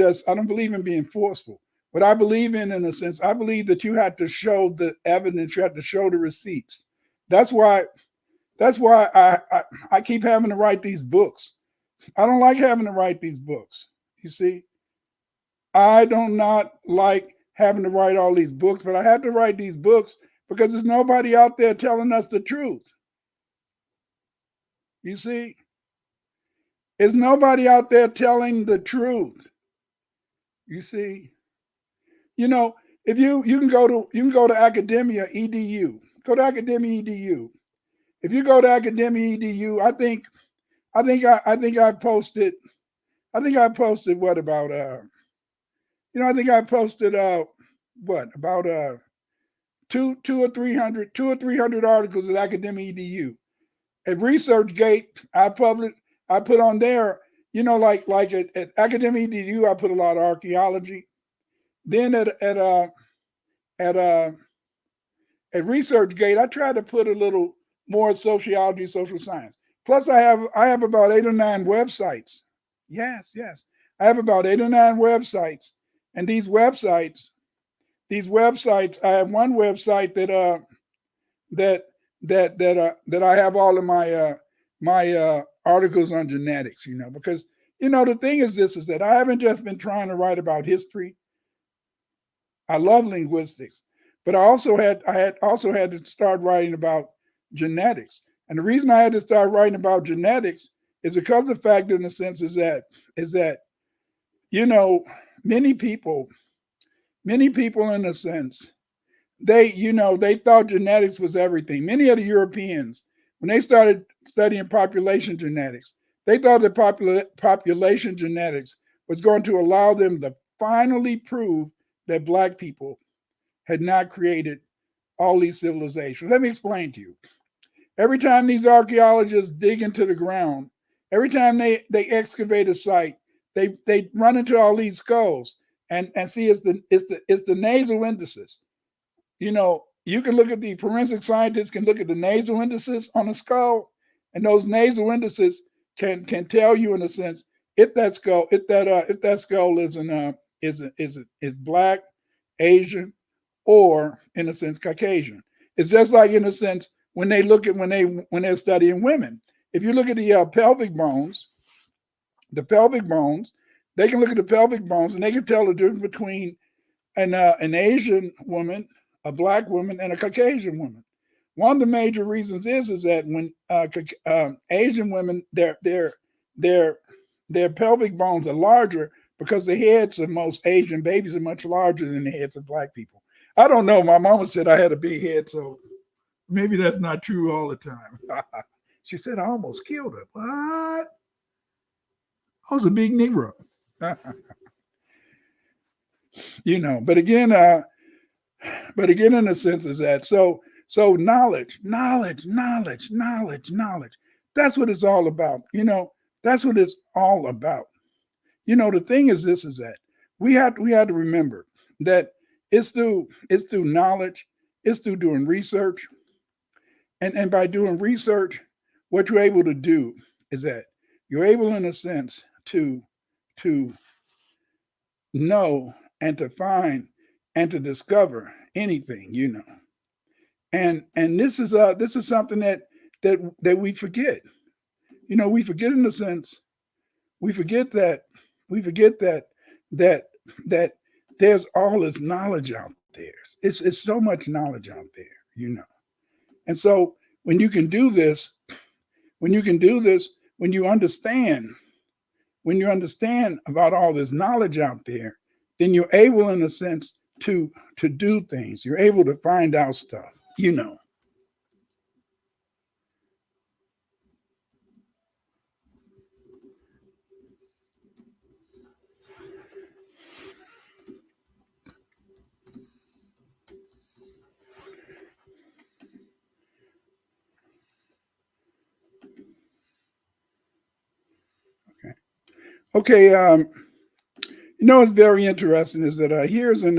Speaker 2: being forceful. What I believe in a sense, I believe that you have to show the evidence, you have to show the receipts. That's why I keep having to write these books. I don't like having to write these books. You see, I don't not like having to write all these books, but I had to write these books because there's nobody out there telling us the truth. You see, there's nobody out there telling the truth. You see, you know, if you can go to academia edu, go to academia edu. If you go to academia edu, I think I posted what about I think I posted what about two or three hundred articles at academia edu. At ResearchGate, I put on there, like at academia edu, I put a lot of archaeology. Then at at ResearchGate, I tried to put a little more sociology, social science. Plus, I have about 8 or 9 websites. Yes, yes, I have about 8 or 9 websites, and these websites, I have one website that that I have all of my articles on genetics. Because the thing is this is that I haven't just been trying to write about history. I love linguistics, but I had to start writing about genetics. And the reason I had to start writing about genetics is because the fact, in a sense, is that you know many people in a sense, they thought genetics was everything. Many of the Europeans, when they started studying population genetics, they thought that population genetics was going to allow them to finally prove that Black people had not created all these civilizations. Let me explain to you. Every time these archaeologists dig into the ground, every time they excavate a site, they run into all these skulls and see it's the nasal indices. You can look at the forensic scientists can look at the nasal indices on a skull, and those nasal indices can tell you, in a sense, if that skull is Black, Asian, or, in a sense, Caucasian. It's just like, in a sense, when they're studying women. If you look at the pelvic bones, they can look at the pelvic bones and they can tell the difference between an Asian woman, a Black woman, and a Caucasian woman. One of the major reasons is that when Asian women, their pelvic bones are larger because the heads of most Asian babies are much larger than the heads of Black people. I don't know. My mama said I had a big head, so maybe that's not true all the time. She said I almost killed her. What? I was a big Negro. But again, in a sense, is that so knowledge. That's what it's all about. That's what it's all about. The thing is this is that we had to remember that it's through knowledge, it's through doing research, and by doing research, what you're able to do is that you're able, in a sense, to know and to find and to discover anything. And this is something that we forget. We forget, in a sense, we forget that there's all this knowledge out there. It's so much knowledge out there. And so when you can do this, when you understand about all this knowledge out there, then you're able, in a sense, to do things. You're able to find out stuff. Okay, it's very interesting is that here's an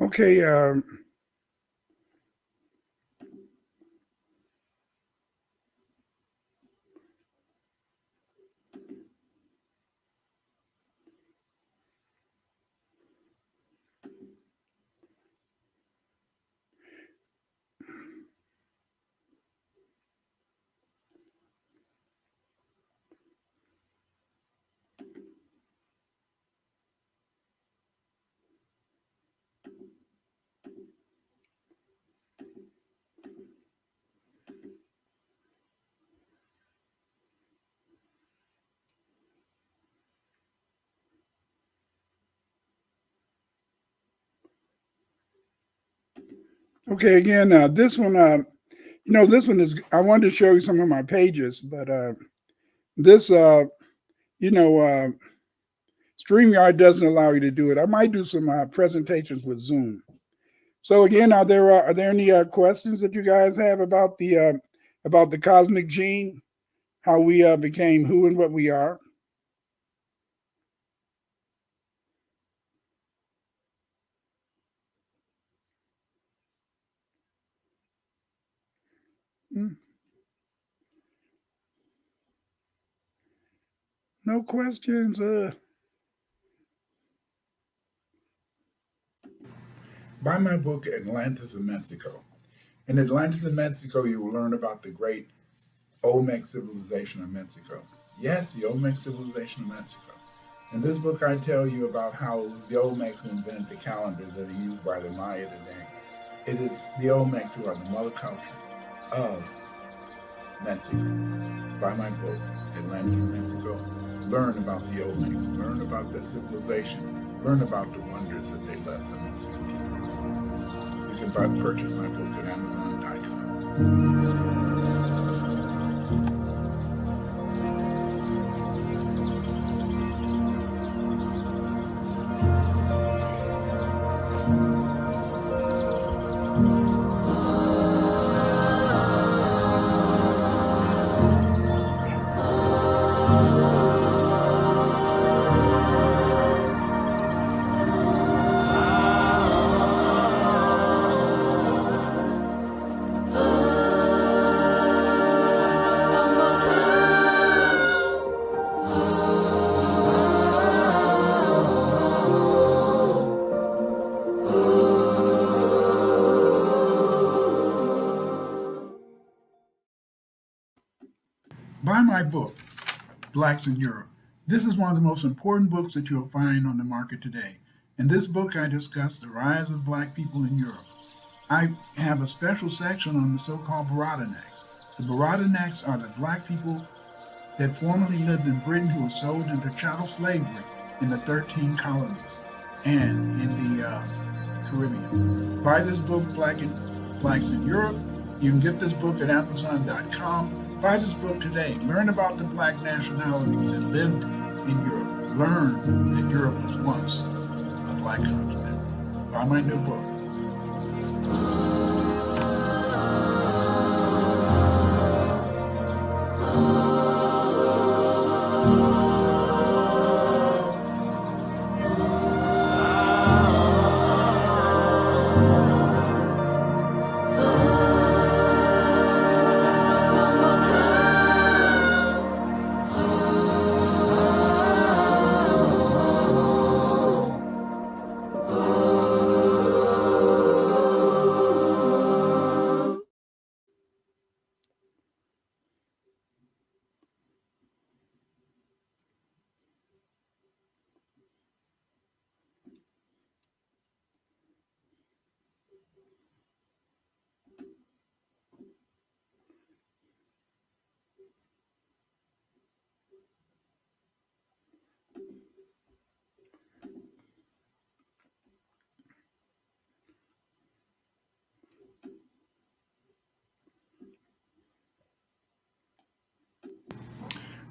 Speaker 2: okay. Okay, again, this one, this one is. I wanted to show you some of my pages, but this, you know, uh, StreamYard doesn't allow you to do it. I might do some presentations with Zoom. So again, are there any questions that you guys have about the cosmic gene, how we became who and what we are? Hmm, no questions. Buy my book, Atlantis in Mexico. In Atlantis in Mexico, you will learn about the great Olmec civilization of Mexico. Yes, the Olmec civilization of Mexico. In this book, I tell you about how it was the Olmecs who invented the calendar that are used by the Maya today. It is the Olmecs who are the mother culture of Mexico. Buy my book, Atlantis in Mexico. Learn about the Olmecs. Learn about their civilization. Learn about the wonders that they left the Mexican people. You can purchase my book at Amazon.com. Buy my book, Blacks in Europe. This is one of the most important books that you'll find on the market today. In this book, I discuss the rise of Black people in Europe. I have a special section on the so-called Borodineks. The Borodineks are the Black people that formerly lived in Britain who were sold into chattel slavery in the 13 colonies and in the Caribbean. Buy this book, Blacks in Europe. You can get this book at Amazon.com. Buy this book today. Learn about the Black nationalities that lived in Europe. Learn that Europe was once a Black continent. Buy my new book.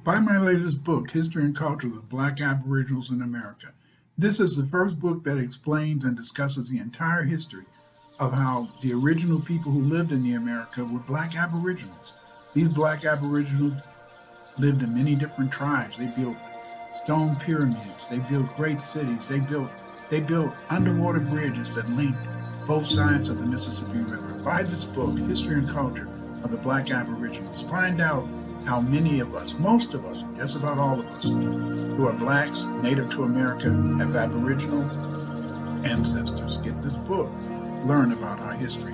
Speaker 2: Buy my latest book, History and Culture of Black Aboriginals in America. This is the first book that explains and discusses the entire history of how the original people who lived in the America were Black Aboriginals. These Black Aboriginals lived in many different tribes. They built stone pyramids. They built great cities. They built underwater bridges that linked both sides of the Mississippi River. Buy this book, History and Culture of the Black Aboriginals. Find out how many of us, most of us, just about all of us, who are blacks, native to America, have Aboriginal ancestors. Get this book. Learn about our history.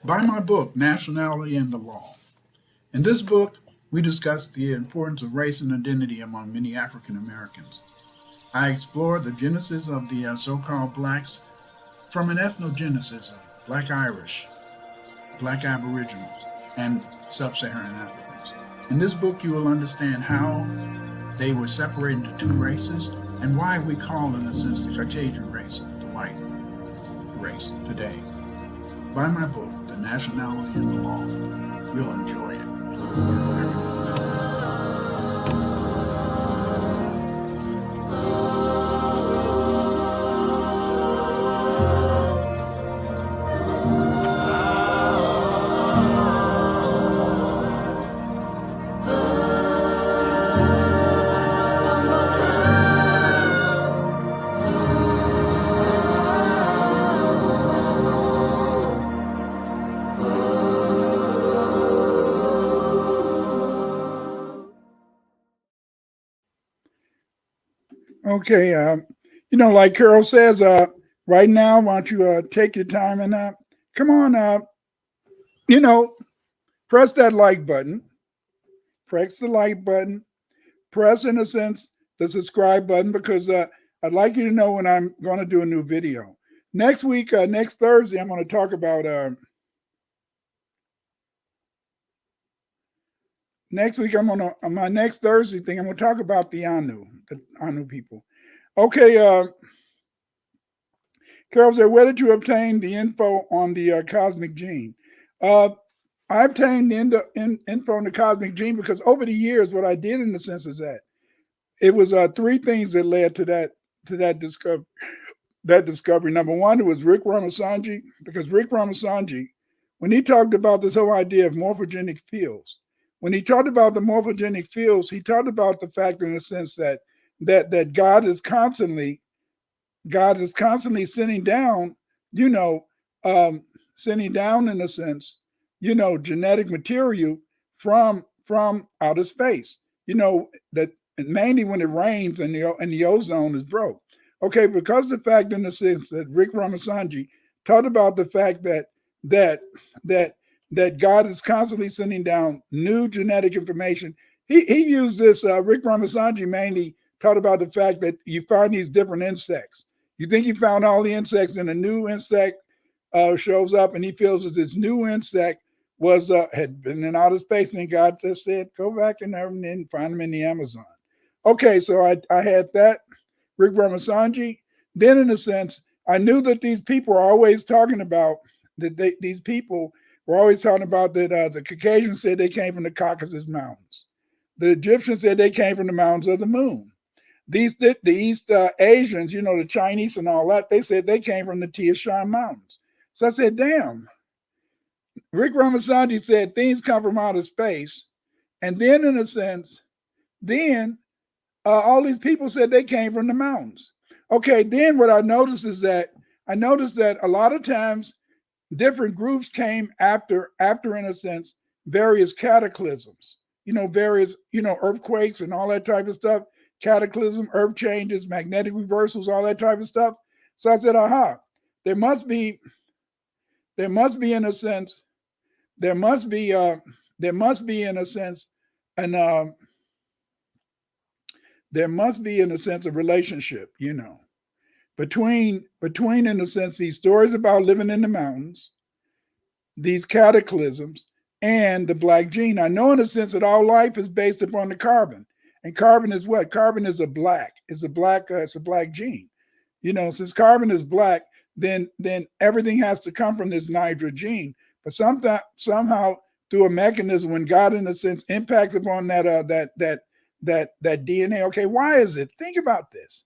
Speaker 2: Buy my book, Nationality and the Law. In this book, we discuss the importance of race and identity among many African Americans. I explore the genesis of the so-called blacks from an ethnogenesis of Black Irish, Black Aboriginals, and Sub-Saharan Africans. In this book, you will understand how they were separated into two races and why we call, in a sense, the Caucasian race the white race today. Buy my book, The Nationality and the Law. You'll enjoy it. Okay, like Carol says, right now, why don't you take your time and come on, press that like button, press the like button, press, in a sense, the subscribe button, because I'd like you to know when I'm going to do a new video. Next week, next Thursday, I'm going to talk about, next week, on my next Thursday thing, I'm going to talk about the Anu people. Okay, Carol said, where did you obtain the info on the cosmic gene? I obtained the info on the cosmic gene because over the years, what I did in the sense is that it was three things that led to that discovery. Number one, it was Rick Ramasanji, because Rick Ramasanji, when he talked about this whole idea of morphogenic fields, when he talked about the morphogenic fields, he talked about the fact, in a sense, that God is constantly sending down, sending down, in a sense, genetic material from outer space. That mainly when it rains and the ozone is broke. Okay, because the fact, in the sense, that Rick Ramasanji talked about the fact that God is constantly sending down new genetic information. He used this, Rick Ramasanji mainly talked about the fact that you find these different insects. You think you found all the insects, then a new insect shows up, and he feels that this new insect had been in outer space, and then God just said, go back and find them in the Amazon. Okay, so I had that, Rick Ramasanji. Then, in a sense, I knew that these people are always talking about that these people were always talking about that the Caucasians said they came from the Caucasus Mountains. The Egyptians said they came from the mountains of the moon. The East Asians, the Chinese and all that, they said they came from the Tian Shan Mountains. So I said, damn. Rick Ramasanji said things come from outer space. And then, in a sense, all these people said they came from the mountains. Okay, then what I noticed is that a lot of times different groups came after, in a sense, various cataclysms, various, earthquakes and all that type of stuff, cataclysm, earth changes, magnetic reversals, all that type of stuff. So I said, aha, there must be, in a sense, there must be, in a sense, a relationship, between, in a sense, these stories about living in the mountains, these cataclysms, and the black gene. I know, in a sense, that all life is based upon the carbon, and carbon is what? Carbon is a black. It's a black gene. Since carbon is black, then everything has to come from this nitrogen. But somehow, through a mechanism, when God, in a sense, impacts upon that DNA. Okay, why is it? Think about this.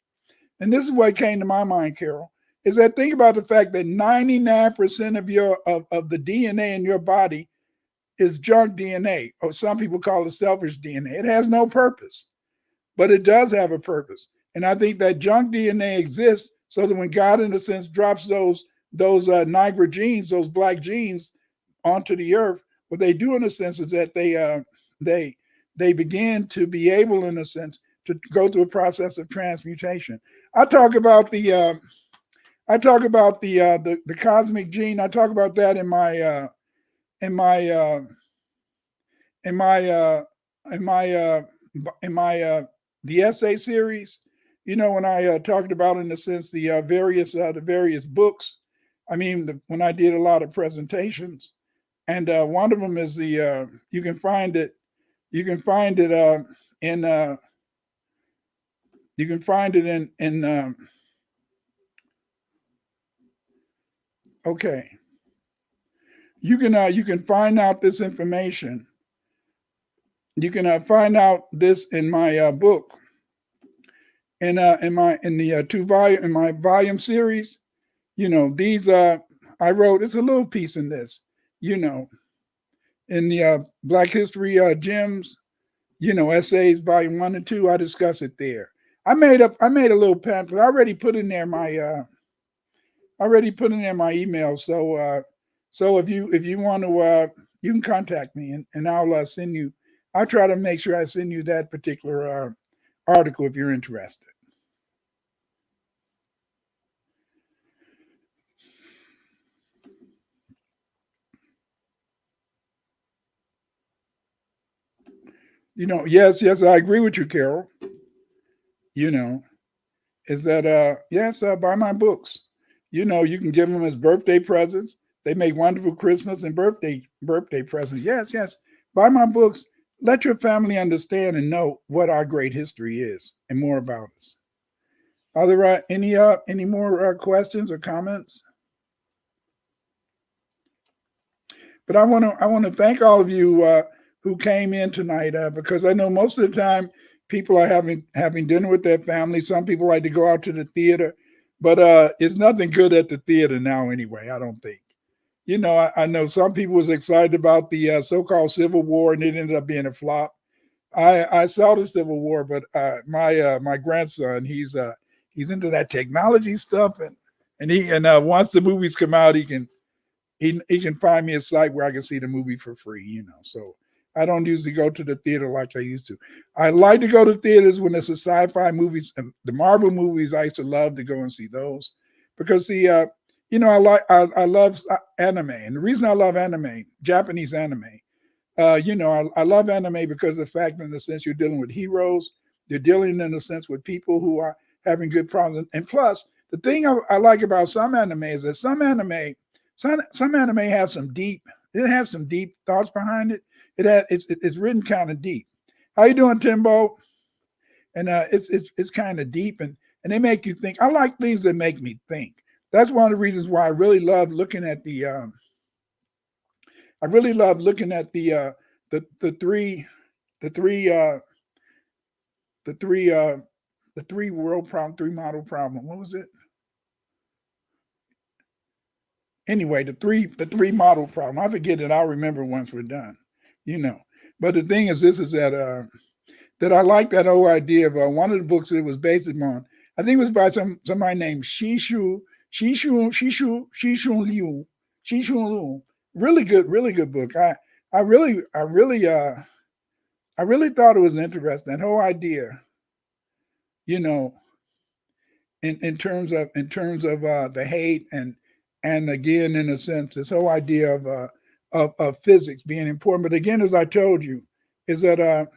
Speaker 2: And this is what came to my mind, Carol, is that think about the fact that 99% of the DNA in your body is junk DNA, or some people call it selfish DNA. It has no purpose, but it does have a purpose. And I think that junk DNA exists so that when God, in a sense, drops those Niagara genes, those black genes, onto the earth, what they do, in a sense, is that they begin to be able, in a sense, to go through a process of transmutation. I talk about the cosmic gene. I talk about that in the essay series. When I talked about, in a sense, the various books. I mean, when I did a lot of presentations, and one of them is the you can find it in okay. You can find out this information. You can find out this in my book, in my volume series. These I wrote. It's a little piece in this. In the Black History Gems, essays, volume 1 and 2. I discuss it there. I made a little pamphlet. I already put in there my email. So if you want to, you can contact me, and I'll send you. I'll try to make sure I send you that particular article if you're interested. Yes, I agree with you, Carol. Is that yes, buy my books. You can give them as birthday presents. They make wonderful Christmas and birthday presents. Yes, buy my books. Let your family understand and know what our great history is and more about us. Are there any more questions or comments? But I want to thank all of you who came in tonight, because I know most of the time people are having dinner with their family. Some people like to go out to the theater, but it's nothing good at the theater now anyway, I don't think. I know some people was excited about the so-called Civil War, and it ended up being a flop. I saw the Civil War, but my grandson, he's into that technology stuff, and once the movies come out, he can find me a site where I can see the movie for free. So I don't usually go to the theater like I used to. I like to go to theaters when it's a sci-fi movies. The Marvel movies, I used to love to go and see those, because I love anime, and the reason I love anime, Japanese anime, I love anime because of the fact, in the sense, you're dealing with heroes, you're dealing, in a sense, with people who are having good problems, and plus, the thing I like about some anime is that some anime have some deep. It has some deep thoughts behind it. It's written kind of deep. How you doing, Timbo? And it's kind of deep, and they make you think. I like things that make me think. That's one of the reasons why I really love looking at the. I really love looking at the three world problem, three model problem. What was it? Anyway, the three model problem. I forget it. I'll remember once we're done. But the thing is, this is that I like that whole idea of one of the books it was based upon. I think it was by somebody named Shishu Liu. Really good book. I really thought it was interesting, that whole idea. In terms of the hate, and again, in a sense, this whole idea of physics being important. But again, as I told you, is that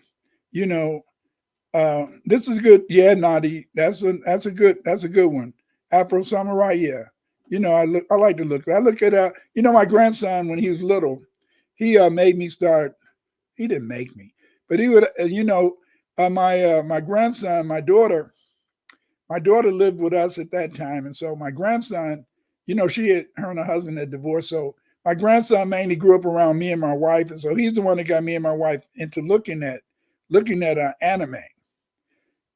Speaker 2: This is good. Yeah, Nadi. That's a good one. Afro Samurai. Yeah. I like to look. I look at my grandson when he was little. He made me start. He didn't make me, but he would. My grandson, my daughter lived with us at that time, and so my grandson, her and her husband had divorced, so my grandson mainly grew up around me and my wife, and so he's the one that got me and my wife into looking at anime.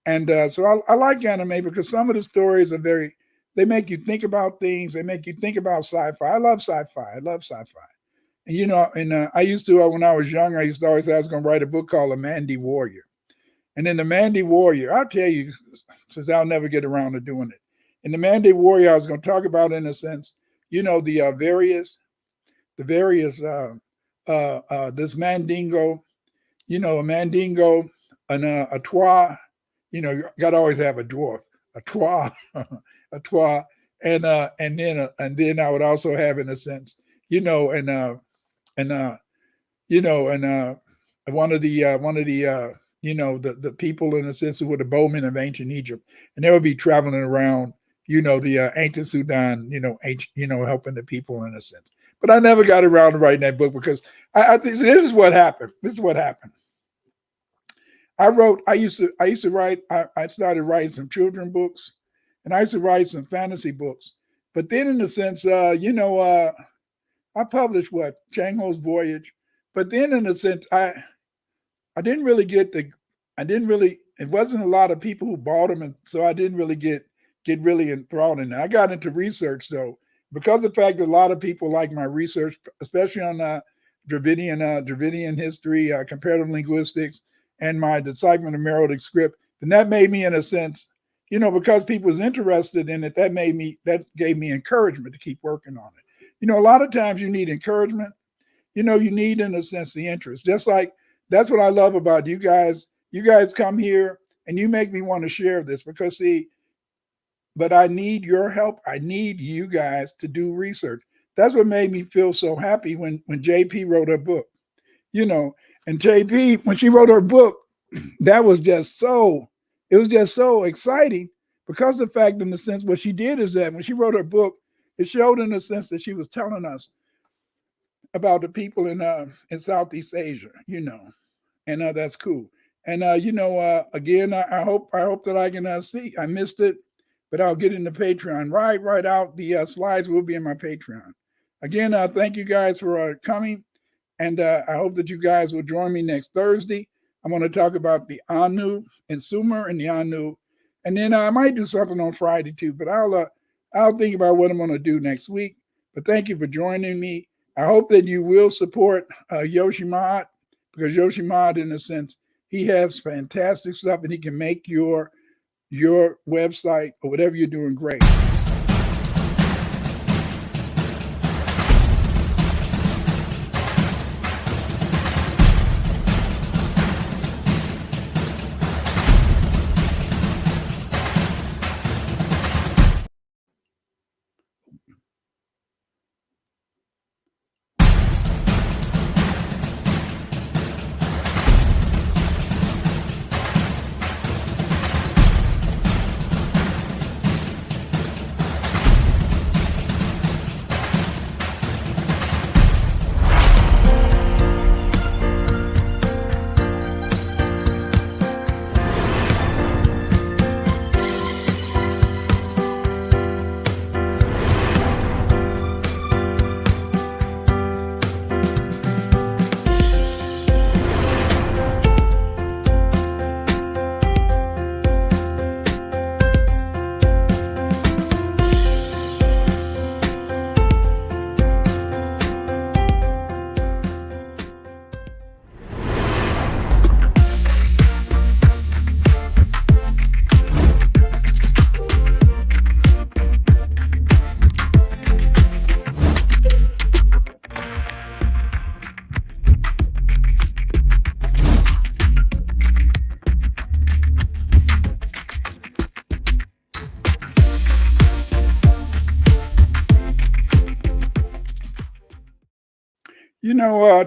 Speaker 2: And so I like anime because some of the stories they make you think about things. They make you think about sci-fi. I love sci-fi. I love sci-fi. And I used to, when I was young, I used to always say I was going to write a book called A Mandy Warrior. And in The Mandy Warrior, I'll tell you, since I'll never get around to doing it. In The Mandy Warrior, I was going to talk about, in a sense, this Mandingo, a Mandingo, a Twa, you got to always have a dwarf, a Twa, a Twa, and then I would also have, in a sense, and the people, in a sense, who were the bowmen of ancient Egypt, and they would be traveling around, the ancient Sudan, helping the people, in a sense. But I never got around to writing that book because I think this is what happened. This is what happened. I used to write. I started writing some children books, and I used to write some fantasy books. But then, in a sense, I published Chang Ho's Voyage. But then, in a sense, I didn't really it wasn't a lot of people who bought them, and so I didn't really get really enthralled in it. I got into research, though, because of the fact that a lot of people like my research, especially on Dravidian history, comparative linguistics, and my decipherment of Merodic script. Then that made me, in a sense, because people was interested in it, that gave me encouragement to keep working on it. A lot of times you need encouragement. You need, in a sense, the interest. Just like, that's what I love about you guys. You guys come here and you make me want to share this because, see, but I need your help. I need you guys to do research. That's what made me feel so happy when JP wrote her book, and JP, when she wrote her book, it was just so exciting because the fact, in the sense, what she did is that when she wrote her book, it showed, in a sense, that she was telling us about the people in Southeast Asia, and that's cool. And again, I hope that I can see. I missed it, but I'll get into Patreon. Right out. The slides will be in my Patreon. Again, thank you guys for coming, and I hope that you guys will join me next Thursday. I'm going to talk about the Anu and Sumer and the Anu, and then I might do something on Friday too. But I'll think about what I'm going to do next week. But thank you for joining me. I hope that you will support Yoshimod, because Yoshimod, in a sense, he has fantastic stuff, and he can make your website or whatever you're doing great.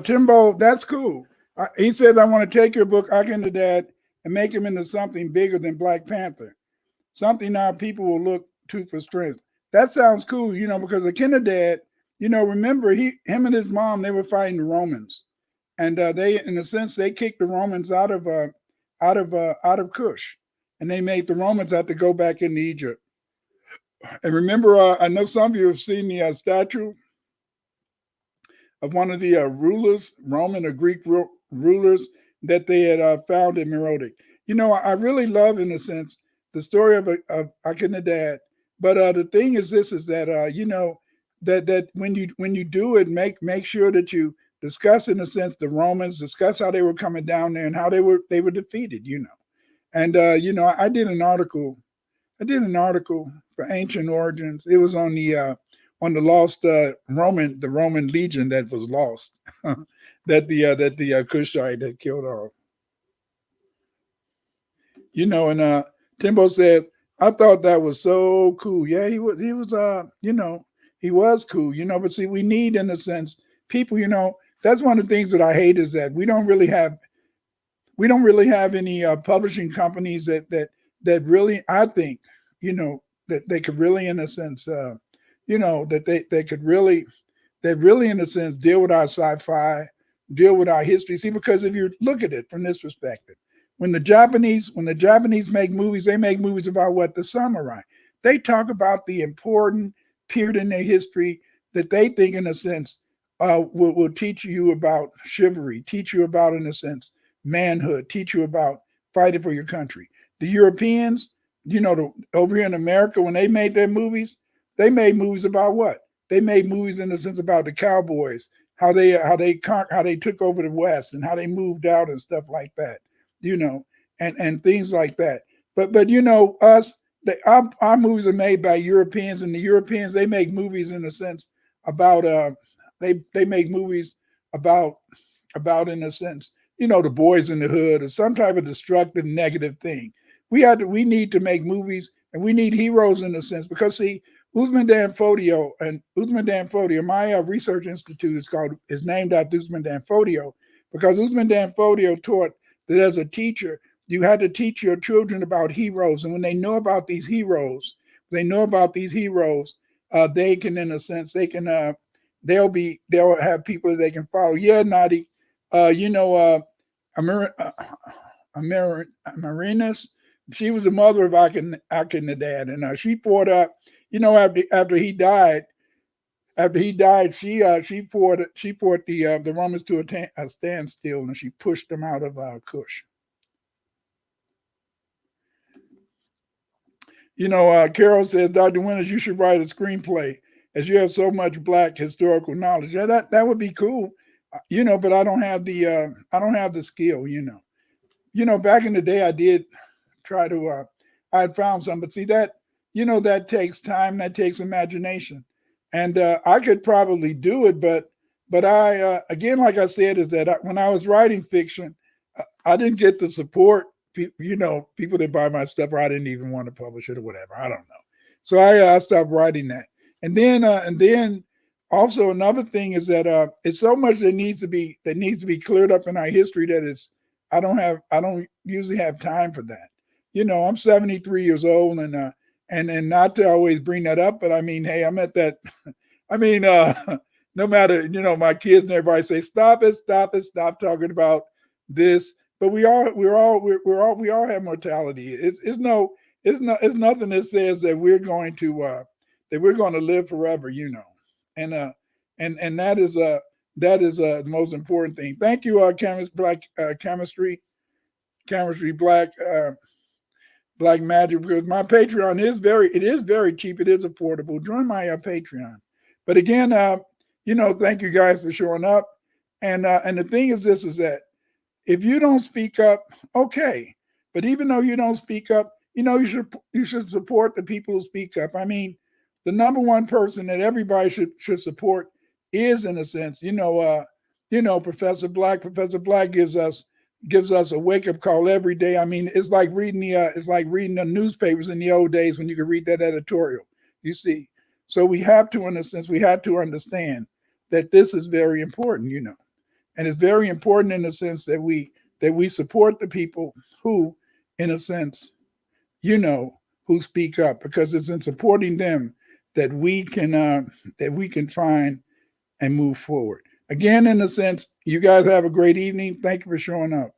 Speaker 2: Timbo, that's cool. He says, I want to take your book, I can do that, and make him into something bigger than Black Panther, something our people will look to for strength. That sounds cool, because Akinadad, remember him and his mom, they were fighting the Romans, and they, in a sense, they kicked the Romans out of Kush, and they made the Romans have to go back into Egypt. And remember, I know some of you have seen the statue of one of the rulers, Roman or Greek rulers that they had found in Meroitic. I really love, in a sense, the story of Akinadad. But the thing is this: is that that when you do it, make sure that you discuss, in a sense, the Romans, discuss how they were coming down there and how they were defeated. And I did an article. For Ancient Origins. It was on the lost the Roman legion that was lost, that the Cushite had killed off. And Timbo said, I thought that was so cool. Yeah, he was he was cool, but see, we need, in a sense, people, that's one of the things that I hate, is that we don't really have any publishing companies that really, I think, that they could really, in a sense, that they could really, in a sense, deal with our sci-fi, deal with our history. See, because if you look at it from this perspective, when the Japanese make movies, they make movies about what? The samurai. They talk about the important period in their history that they think, in a sense, will teach you about chivalry, teach you about, in a sense, manhood, teach you about fighting for your country. The Europeans, over here in America, when they made their movies, they made movies about what? They made movies, in a sense, about the cowboys, how they took over the West and how they moved out and stuff like that, and things like that. But us, our movies are made by Europeans, and the Europeans, they make movies, in a sense, about they make movies about, in a sense, the boys in the hood, or some type of destructive, negative thing. We need to make movies, and we need heroes, in a sense, because see, Usman Dan Fodio, my research institute is named after Usman Dan Fodio, because Usman Dan Fodio taught that as a teacher, you had to teach your children about heroes, and when they know about these heroes, they can, in a sense, they'll have people that they can follow. Yeah, Nadi, Marinus, she was the mother of Akinadad, and she fought up. After he died, she fought the Romans to a standstill, and she pushed them out of Kush. Carol says, Dr. Winters, you should write a screenplay, as you have so much Black historical knowledge. Yeah, that would be cool, but I don't have the skill. Back in the day, I did try to. I had found some, but see that that takes time, that takes imagination, and I could probably do it, but I again, like I said, is that when I was writing fiction, I didn't get the support. People that buy my stuff, or I didn't even want to publish it or whatever. I don't know. So I stopped writing that. And then also another thing is that it's so much that needs to be cleared up in our history that I don't usually have time for that. I'm 73 years old, and not to always bring that up, but I mean, hey, I'm at that. I mean, no matter, my kids and everybody say, stop stop talking about this. But we all have mortality. It's nothing that says that we're going to live forever, and that is the most important thing. Thank you, chemistry black magic, because my Patreon is very cheap. It is affordable. Join my Patreon. But again, thank you guys for showing up. And the thing is this, is that if you don't speak up, okay. But even though you don't speak up, you should support the people who speak up. I mean, the number one person that everybody should support is, in a sense, Professor Black. Professor Black gives us a wake-up call every day. I mean, it's like reading the newspapers in the old days when you could read that editorial, you see. So we have to, in a sense, understand that this is very important, and it's very important in the sense that we that we support the people who, in a sense, who speak up, because it's in supporting them that we can find and move forward. Again, in a sense, you guys have a great evening. Thank you for showing up.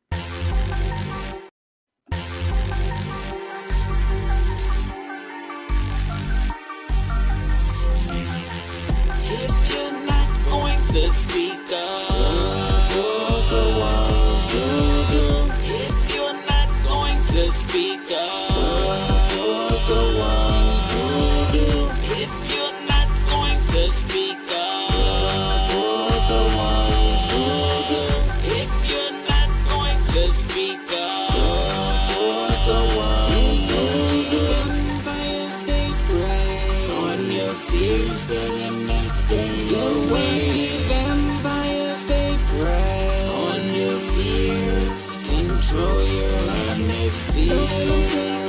Speaker 1: If you're not going to speak up, if you're not going to speak up, if you're not going to speak up, if you're not going to speak up, on your fears and stay away. Vampires, they prey on your fears. Control your honest fears.